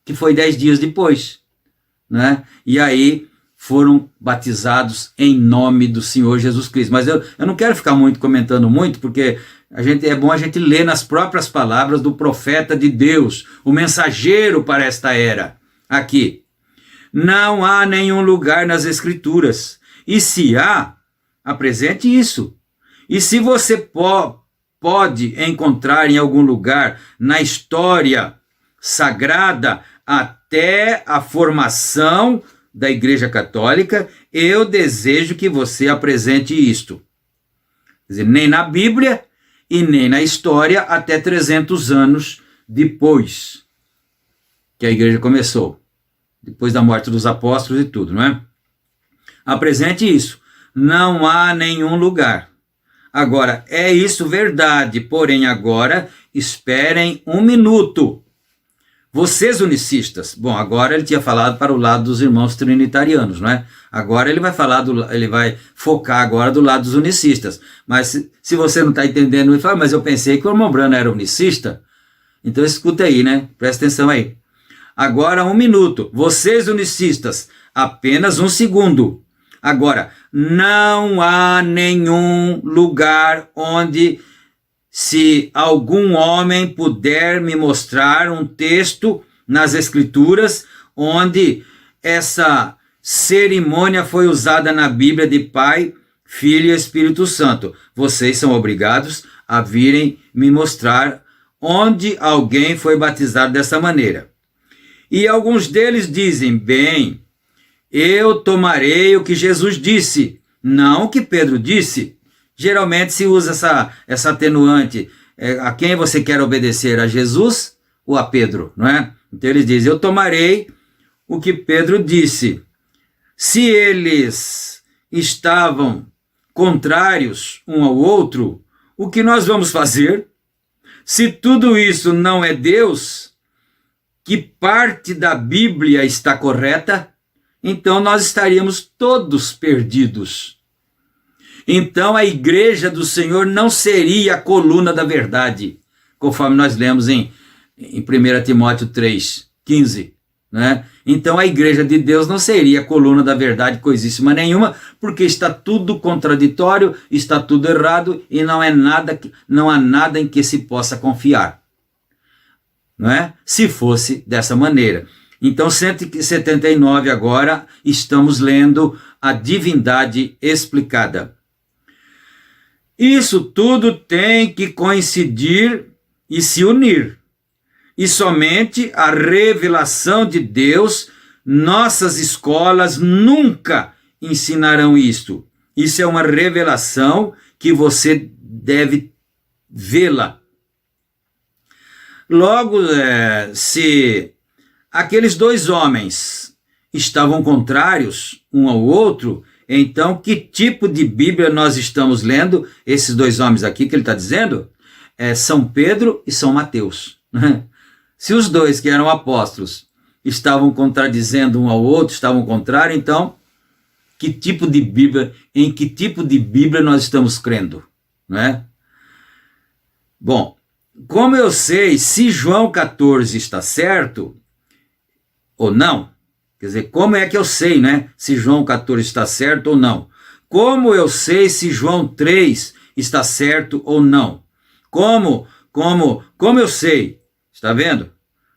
que foi 10 dias depois. Né? E aí foram batizados em nome do Senhor Jesus Cristo. Mas eu não quero ficar comentando muito, porque é bom a gente ler nas próprias palavras do profeta de Deus, o mensageiro para esta era, aqui. Não há nenhum lugar nas Escrituras. E se há, apresente isso. E se você pode encontrar em algum lugar na história sagrada até a formação da Igreja Católica, eu desejo que você apresente isto. Quer dizer, nem na Bíblia e nem na história até 300 anos depois que a Igreja começou. Depois da morte dos apóstolos e tudo, não é? Apresente isso. Não há nenhum lugar. Agora, é isso verdade, porém agora esperem 1 minuto. Vocês unicistas, bom, agora ele tinha falado para o lado dos irmãos trinitarianos, não é? Agora ele vai focar agora do lado dos unicistas. Mas se você não está entendendo, ele fala, mas eu pensei que o irmão Branham era unicista. Então escuta aí, né? Presta atenção aí. Agora 1 minuto. Vocês unicistas, apenas 1 segundo. Agora, não há nenhum lugar onde, se algum homem puder me mostrar um texto nas Escrituras, onde essa cerimônia foi usada na Bíblia de Pai, Filho e Espírito Santo. Vocês são obrigados a virem me mostrar onde alguém foi batizado dessa maneira. E alguns deles dizem, bem, eu tomarei o que Jesus disse, não o que Pedro disse. Geralmente se usa essa atenuante. A quem você quer obedecer? A Jesus ou a Pedro? Não é? Então ele diz, eu tomarei o que Pedro disse. Se eles estavam contrários um ao outro, o que nós vamos fazer? Se tudo isso não é Deus, que parte da Bíblia está correta, então nós estaríamos todos perdidos. Então a igreja do Senhor não seria a coluna da verdade, conforme nós lemos em 1 Timóteo 3:15, né? Então a igreja de Deus não seria a coluna da verdade coisíssima nenhuma, porque está tudo contraditório, está tudo errado e não há nada em que se possa confiar, não é? Se fosse dessa maneira. Então 179 agora estamos lendo a divindade explicada. Isso tudo tem que coincidir e se unir. E somente a revelação de Deus, nossas escolas nunca ensinarão isto. Isso é uma revelação que você deve vê-la. Logo, se aqueles dois homens estavam contrários um ao outro, então que tipo de Bíblia nós estamos lendo? Esses dois homens aqui que ele está dizendo, São Pedro e São Mateus. Se os dois que eram apóstolos estavam contradizendo um ao outro, estavam contrários, então que tipo de Bíblia, em que tipo de Bíblia nós estamos crendo, né? Bom, como eu sei se João 14 está certo ou não? Quer dizer, como é que eu sei, né, se João 14 está certo ou não? Como eu sei se João 3 está certo ou não? Como eu sei? Está vendo?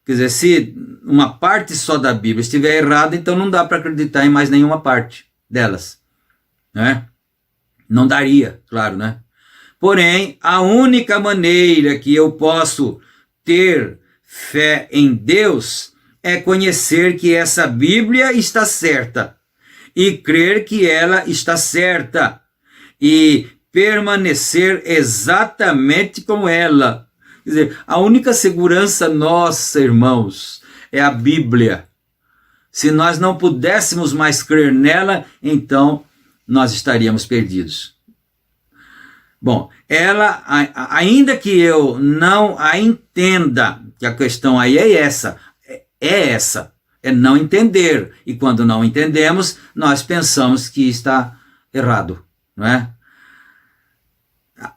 Quer dizer, se uma parte só da Bíblia estiver errada, então não dá para acreditar em mais nenhuma parte delas, né? Não daria, claro, né? Porém, a única maneira que eu posso ter fé em Deus é conhecer que essa Bíblia está certa e crer que ela está certa e permanecer exatamente como ela. Quer dizer, a única segurança nossa, irmãos, é a Bíblia. Se nós não pudéssemos mais crer nela, então nós estaríamos perdidos. Bom, ela, ainda que eu não a entenda, que a questão aí é essa, é não entender. E quando não entendemos, nós pensamos que está errado, não é?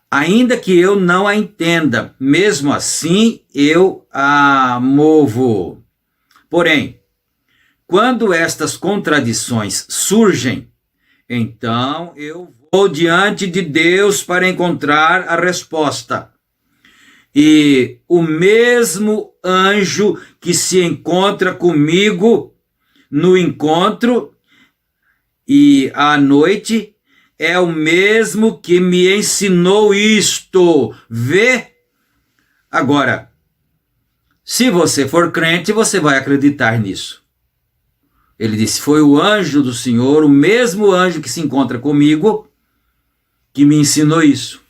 Ainda que eu não a entenda, mesmo assim eu a movo. Porém, quando estas contradições surgem, então eu vou diante de Deus para encontrar a resposta. E o mesmo anjo que se encontra comigo no encontro e à noite é o mesmo que me ensinou isto. Vê? Agora, se você for crente, você vai acreditar nisso. Ele disse, foi o anjo do Senhor, o mesmo anjo que se encontra comigo, que me ensinou isso.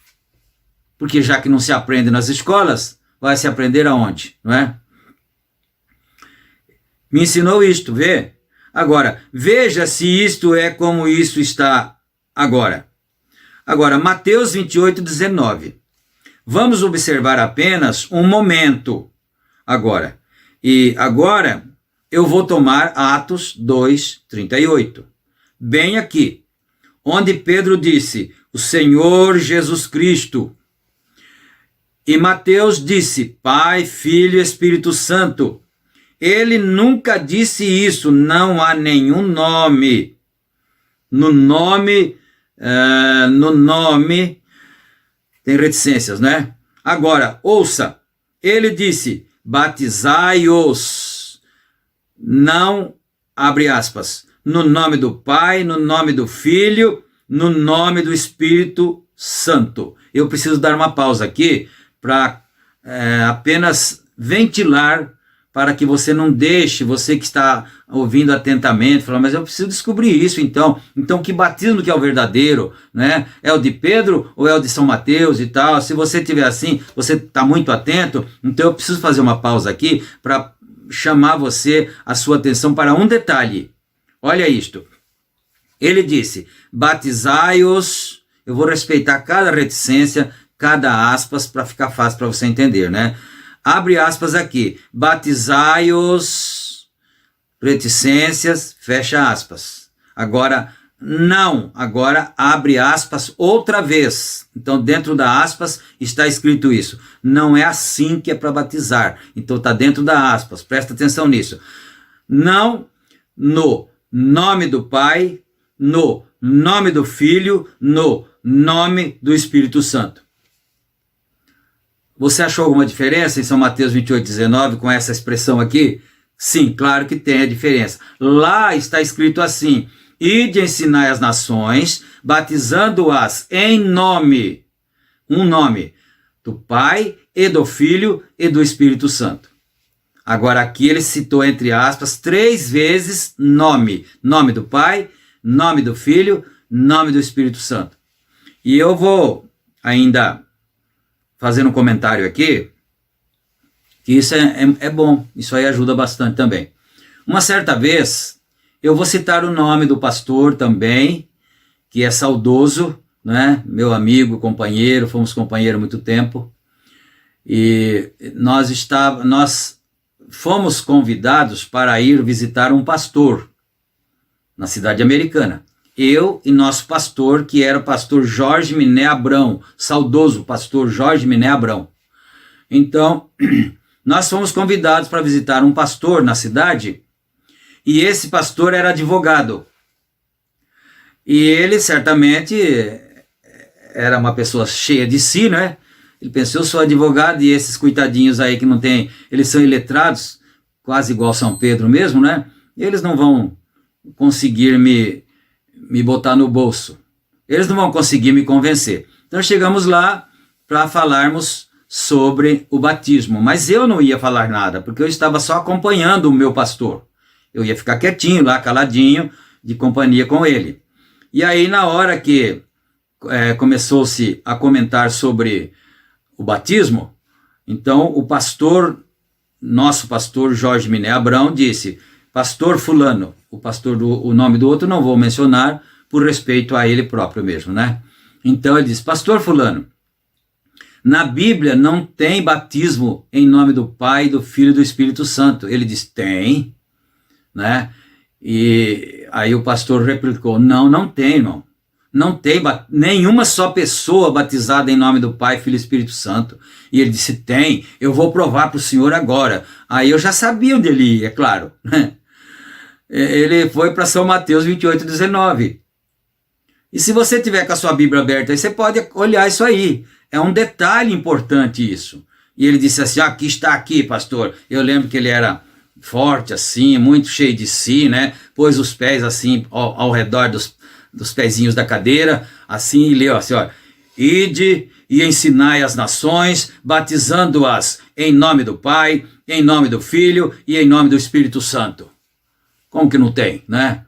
Porque já que não se aprende nas escolas, vai se aprender aonde, não é? Me ensinou isto, vê? Agora, veja se isto é como isso está agora. Agora, Mateus 28:19. Vamos observar apenas um momento agora. E agora eu vou tomar Atos 2:38. Bem aqui, onde Pedro disse, o Senhor Jesus Cristo. E Mateus disse, Pai, Filho e Espírito Santo. Ele nunca disse isso, não há nenhum nome. No nome, tem reticências, né? Agora, ouça, ele disse, batizai-os, não, abre aspas, no nome do Pai, no nome do Filho, no nome do Espírito Santo. Eu preciso dar uma pausa aqui para apenas ventilar, para que você não deixe, você que está ouvindo atentamente, falar, mas eu preciso descobrir isso então. Então, que batismo que é o verdadeiro, né? É o de Pedro ou é o de São Mateus e tal? Se você tiver assim, você está muito atento, então eu preciso fazer uma pausa aqui para chamar você, a sua atenção para um detalhe. Olha isto. Ele disse, batizai-os, eu vou respeitar cada reticência, cada aspas, para ficar fácil para você entender, né? Abre aspas aqui, batizai-os, reticências, fecha aspas. Agora, não, agora abre aspas outra vez. Então, dentro da aspas está escrito isso. Não é assim que é para batizar. Então, está dentro da aspas, presta atenção nisso. Não no nome do Pai, no nome do Filho, no nome do Espírito Santo. Você achou alguma diferença em São Mateus 28:19 com essa expressão aqui? Sim, claro que tem a diferença. Lá está escrito assim, ide ensinai as nações, batizando-as em nome, um nome, do Pai e do Filho e do Espírito Santo. Agora aqui ele citou entre aspas 3 vezes nome, nome do Pai, nome do Filho, nome do Espírito Santo. E eu vou ainda fazer um comentário aqui, que isso é bom, isso aí ajuda bastante também. Uma certa vez, eu vou citar o nome do pastor também, que é saudoso, né? Meu amigo, companheiro, fomos companheiros há muito tempo, e nós fomos convidados para ir visitar um pastor na cidade americana. Eu e nosso pastor, que era o pastor Jorge Miné Abrão, saudoso pastor Jorge Miné Abrão. Então, nós fomos convidados para visitar um pastor na cidade, e esse pastor era advogado. E ele certamente era uma pessoa cheia de si, né? Ele pensou, eu sou advogado, e esses coitadinhos aí que não tem, eles são iletrados, quase igual São Pedro mesmo, né? Eles não vão conseguir me botar no bolso. Eles não vão conseguir me convencer. Então chegamos lá para falarmos sobre o batismo, mas eu não ia falar nada, porque eu estava só acompanhando o meu pastor. Eu ia ficar quietinho lá, caladinho, de companhia com ele. E aí na hora que começou-se a comentar sobre o batismo, então o pastor, nosso pastor Jorge Miné Abrão disse, pastor fulano, o pastor o nome do outro não vou mencionar, por respeito a ele próprio mesmo, né? Então ele diz, pastor fulano, na Bíblia não tem batismo em nome do Pai, do Filho e do Espírito Santo. Ele diz, tem, né? E aí o pastor replicou, não tem, irmão. Não tem nenhuma só pessoa batizada em nome do Pai, Filho e Espírito Santo. E ele disse, tem, eu vou provar para o senhor agora. Aí eu já sabia onde ele ia, é claro, né? Ele foi para São Mateus 28:19. E se você tiver com a sua Bíblia aberta, aí você pode olhar isso aí. É um detalhe importante isso. E ele disse assim, aqui está aqui, pastor. Eu lembro que ele era forte assim, muito cheio de si, né? Pôs os pés assim ao redor dos pezinhos da cadeira, assim, e leu assim, ó. Ide e ensinai as nações, batizando-as em nome do Pai, em nome do Filho e em nome do Espírito Santo. Como que não tem, né?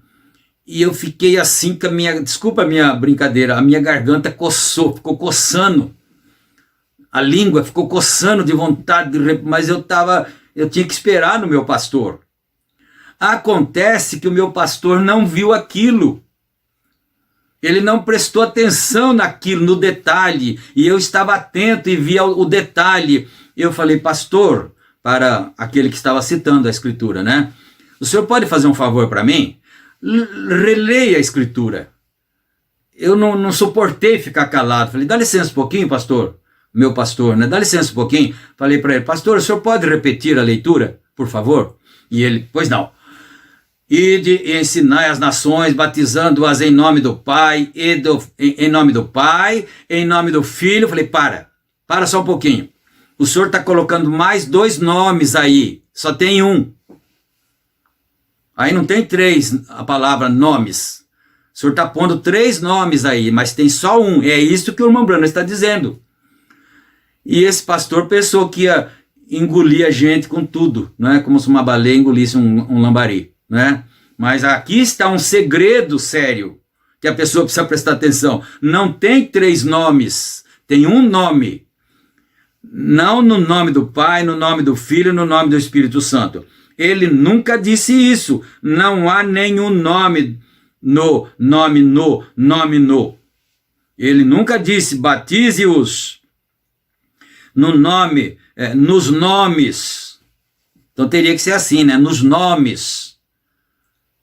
E eu fiquei assim com a minha, desculpa a minha brincadeira, a minha garganta coçou, ficou coçando. A língua ficou coçando de vontade, mas eu tinha que esperar no meu pastor. Acontece que o meu pastor não viu aquilo. Ele não prestou atenção naquilo, no detalhe, e eu estava atento e via o detalhe. Eu falei, pastor, para aquele que estava citando a escritura, né? O senhor pode fazer um favor para mim? Releia a escritura. Eu não suportei ficar calado. Falei, dá licença um pouquinho, pastor. Meu pastor, né? Dá licença um pouquinho. Falei para ele, pastor, o senhor pode repetir a leitura, por favor? E ele, pois não. Ide e ensinai as nações, batizando-as em nome do Pai, em nome do Pai, em nome do Filho. Falei, para só um pouquinho. O senhor está colocando mais 2 nomes aí, só tem um. Aí não tem 3, a palavra nomes. O senhor está pondo 3 nomes aí, mas tem só um. É isso que o irmão Brano está dizendo. E esse pastor pensou que engolir a gente com tudo, não é? Como se uma baleia engolisse um lambari, né? Mas aqui está um segredo sério, que a pessoa precisa prestar atenção. Não tem 3 nomes, tem um nome. Não no nome do Pai, no nome do Filho, no nome do Espírito Santo. Ele nunca disse isso. Não há nenhum nome no. Ele nunca disse, batize-os no nome, nos nomes. Então teria que ser assim, né? Nos nomes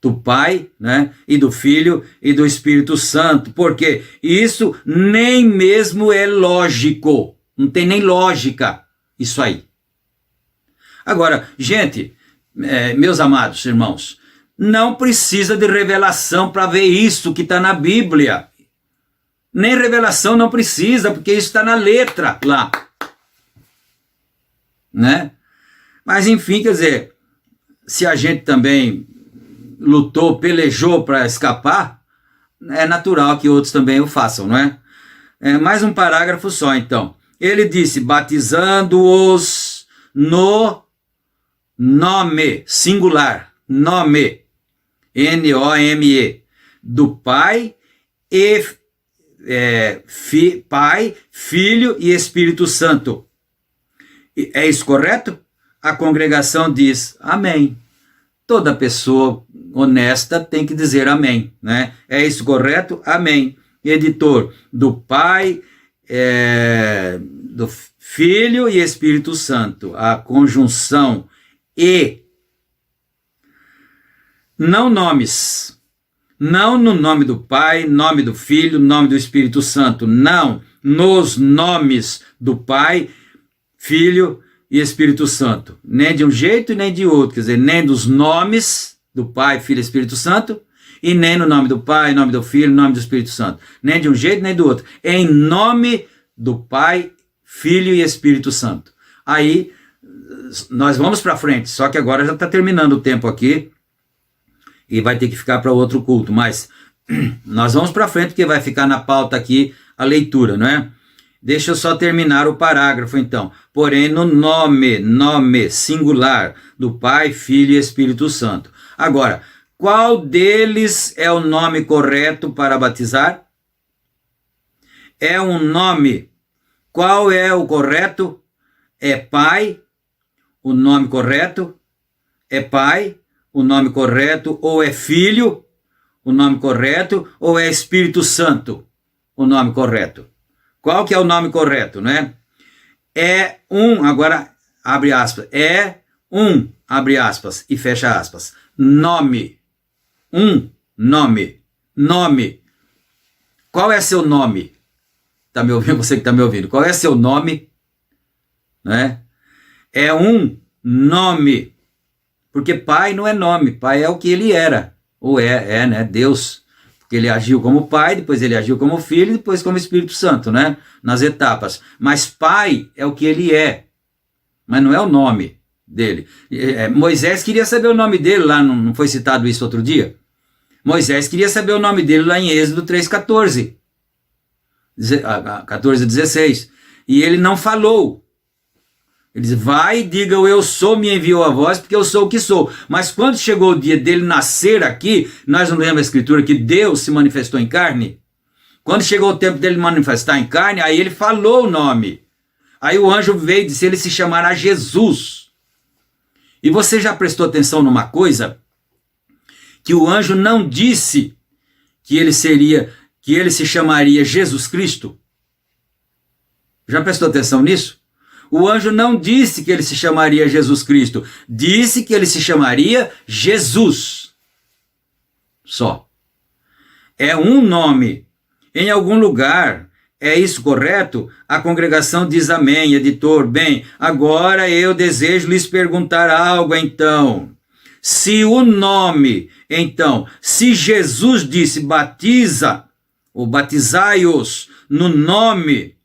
do Pai, né? E do Filho e do Espírito Santo. Porque isso nem mesmo é lógico. Não tem nem lógica isso aí. Agora, gente, meus amados irmãos, não precisa de revelação para ver isso que está na Bíblia. Nem revelação não precisa, porque isso está na letra lá. Né? Mas enfim, quer dizer, se a gente também lutou, pelejou para escapar, é natural que outros também o façam, não é? Mais um parágrafo só, então. Ele disse, batizando-os no nome, singular, nome, N-O-M-E, do Pai, Pai, Filho e Espírito Santo. É isso correto? A congregação diz, amém. Toda pessoa honesta tem que dizer amém, né? É isso correto? Amém. Editor, do Pai, do Filho e Espírito Santo, a conjunção e, não nomes, não no nome do Pai, nome do Filho, nome do Espírito Santo, não nos nomes do Pai, Filho e Espírito Santo, nem de um jeito e nem de outro, quer dizer, nem dos nomes do Pai, Filho e Espírito Santo, e nem no nome do Pai, nome do Filho, nome do Espírito Santo. Nem de um jeito, nem do outro. Em nome do Pai, Filho e Espírito Santo. Aí, nós vamos para frente. Só que agora já está terminando o tempo aqui. E vai ter que ficar para outro culto. Mas nós vamos para frente, porque vai ficar na pauta aqui a leitura, não é? Deixa eu só terminar o parágrafo, então. Porém, no nome singular do Pai, Filho e Espírito Santo. Agora, qual deles é o nome correto para batizar? É um nome. Qual é o correto? É Pai, o nome correto. É Pai, o nome correto. Ou é Filho, o nome correto. Ou é Espírito Santo, o nome correto. Qual que é o nome correto, né? É um, agora abre aspas. É um, abre aspas e fecha aspas. Nome. Um nome. Nome. Qual é seu nome? Tá me ouvindo? Você que está me ouvindo. Qual é seu nome? Né? É um nome. Porque Pai não é nome. Pai é o que ele era. Ou né? Deus. Porque ele agiu como Pai, depois ele agiu como Filho, e depois como Espírito Santo, né? Nas etapas. Mas Pai é o que ele é. Mas não é o nome dele. Moisés queria saber o nome dele lá, não foi citado isso outro dia? Moisés queria saber o nome dele lá em Êxodo 3,14. 14:16. E ele não falou. Ele diz, vai e diga o eu sou, me enviou a voz, porque eu sou o que sou. Mas quando chegou o dia dele nascer aqui, nós não lemos a escritura que Deus se manifestou em carne? Quando chegou o tempo dele manifestar em carne, aí ele falou o nome. Aí o anjo veio e disse, ele se chamará Jesus. E você já prestou atenção numa coisa? Que o anjo não disse que ele se chamaria Jesus Cristo? Já prestou atenção nisso? O anjo não disse que ele se chamaria Jesus Cristo, disse que ele se chamaria Jesus. Só. É um nome. Em algum lugar, é isso correto? A congregação diz amém, editor. Bem, agora eu desejo lhes perguntar algo então. Se o nome, então, se Jesus disse batiza, ou batizai-os no nome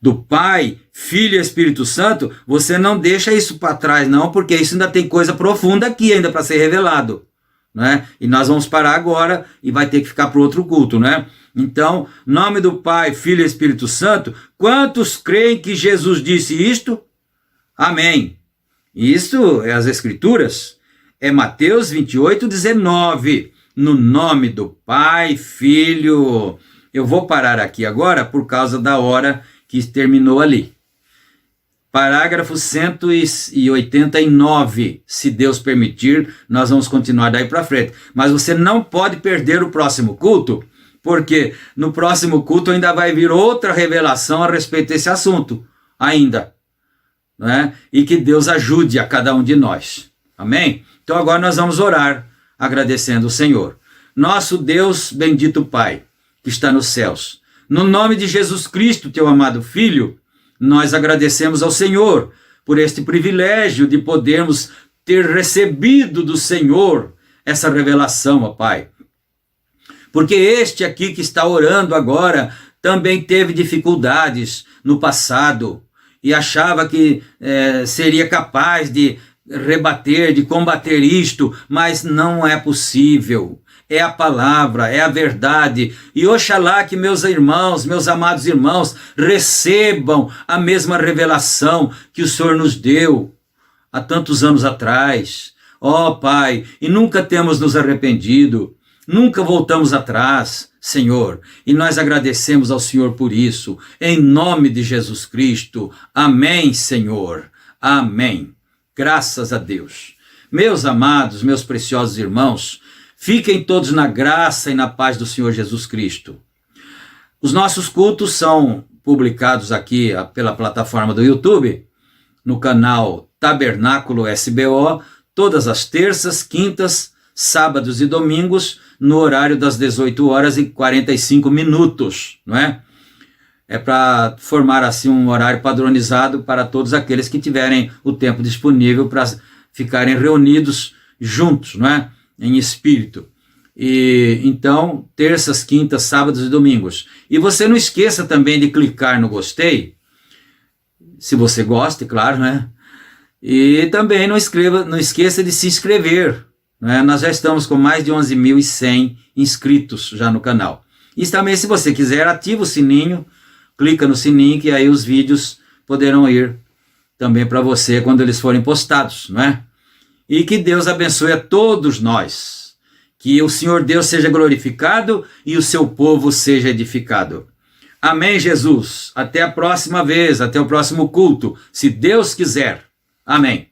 do Pai, Filho e Espírito Santo, você não deixa isso para trás não, porque isso ainda tem coisa profunda aqui ainda para ser revelado, né? E nós vamos parar agora e vai ter que ficar para outro culto, né? Então, nome do Pai, Filho e Espírito Santo, quantos creem que Jesus disse isto? Amém. Isso é as Escrituras. É Mateus 28, 19. No nome do Pai, Filho. Eu vou parar aqui agora por causa da hora que terminou ali. Parágrafo 189. Se Deus permitir, nós vamos continuar daí para frente. Mas você não pode perder o próximo culto, porque no próximo culto ainda vai vir outra revelação a respeito desse assunto. Ainda. Né? E que Deus ajude a cada um de nós. Amém? Então agora nós vamos orar, agradecendo o Senhor. Nosso Deus, bendito Pai, que está nos céus, no nome de Jesus Cristo, teu amado Filho, nós agradecemos ao Senhor por este privilégio de podermos ter recebido do Senhor essa revelação, ó Pai. Porque este aqui que está orando agora também teve dificuldades no passado e achava que seria capaz de rebater, de combater isto, mas não é possível. É a palavra, é a verdade. E oxalá que meus irmãos, meus amados irmãos, recebam a mesma revelação que o Senhor nos deu há tantos anos atrás. Ó Pai, e nunca temos nos arrependido, nunca voltamos atrás, Senhor, e nós agradecemos ao Senhor por isso, em nome de Jesus Cristo. Amém, Senhor. Amém. Graças a Deus. Meus amados, meus preciosos irmãos, fiquem todos na graça e na paz do Senhor Jesus Cristo. Os nossos cultos são publicados aqui pela plataforma do YouTube, no canal Tabernáculo SBO, todas as terças, quintas, sábados e domingos, no horário das 18h45, não é? É para formar assim um horário padronizado para todos aqueles que tiverem o tempo disponível para ficarem reunidos juntos, não é? Em espírito. E então, terças, quintas, sábados e domingos. E você não esqueça também de clicar no gostei, se você gosta, claro, né? E também não esqueça de se inscrever, né? Nós já estamos com mais de 11.100 inscritos já no canal. E também, se você quiser, ativa o sininho, clica no sininho, que aí os vídeos poderão ir também para você quando eles forem postados, não é? E que Deus abençoe a todos nós. Que o Senhor Deus seja glorificado e o seu povo seja edificado. Amém, Jesus. Até a próxima vez, até o próximo culto, se Deus quiser. Amém.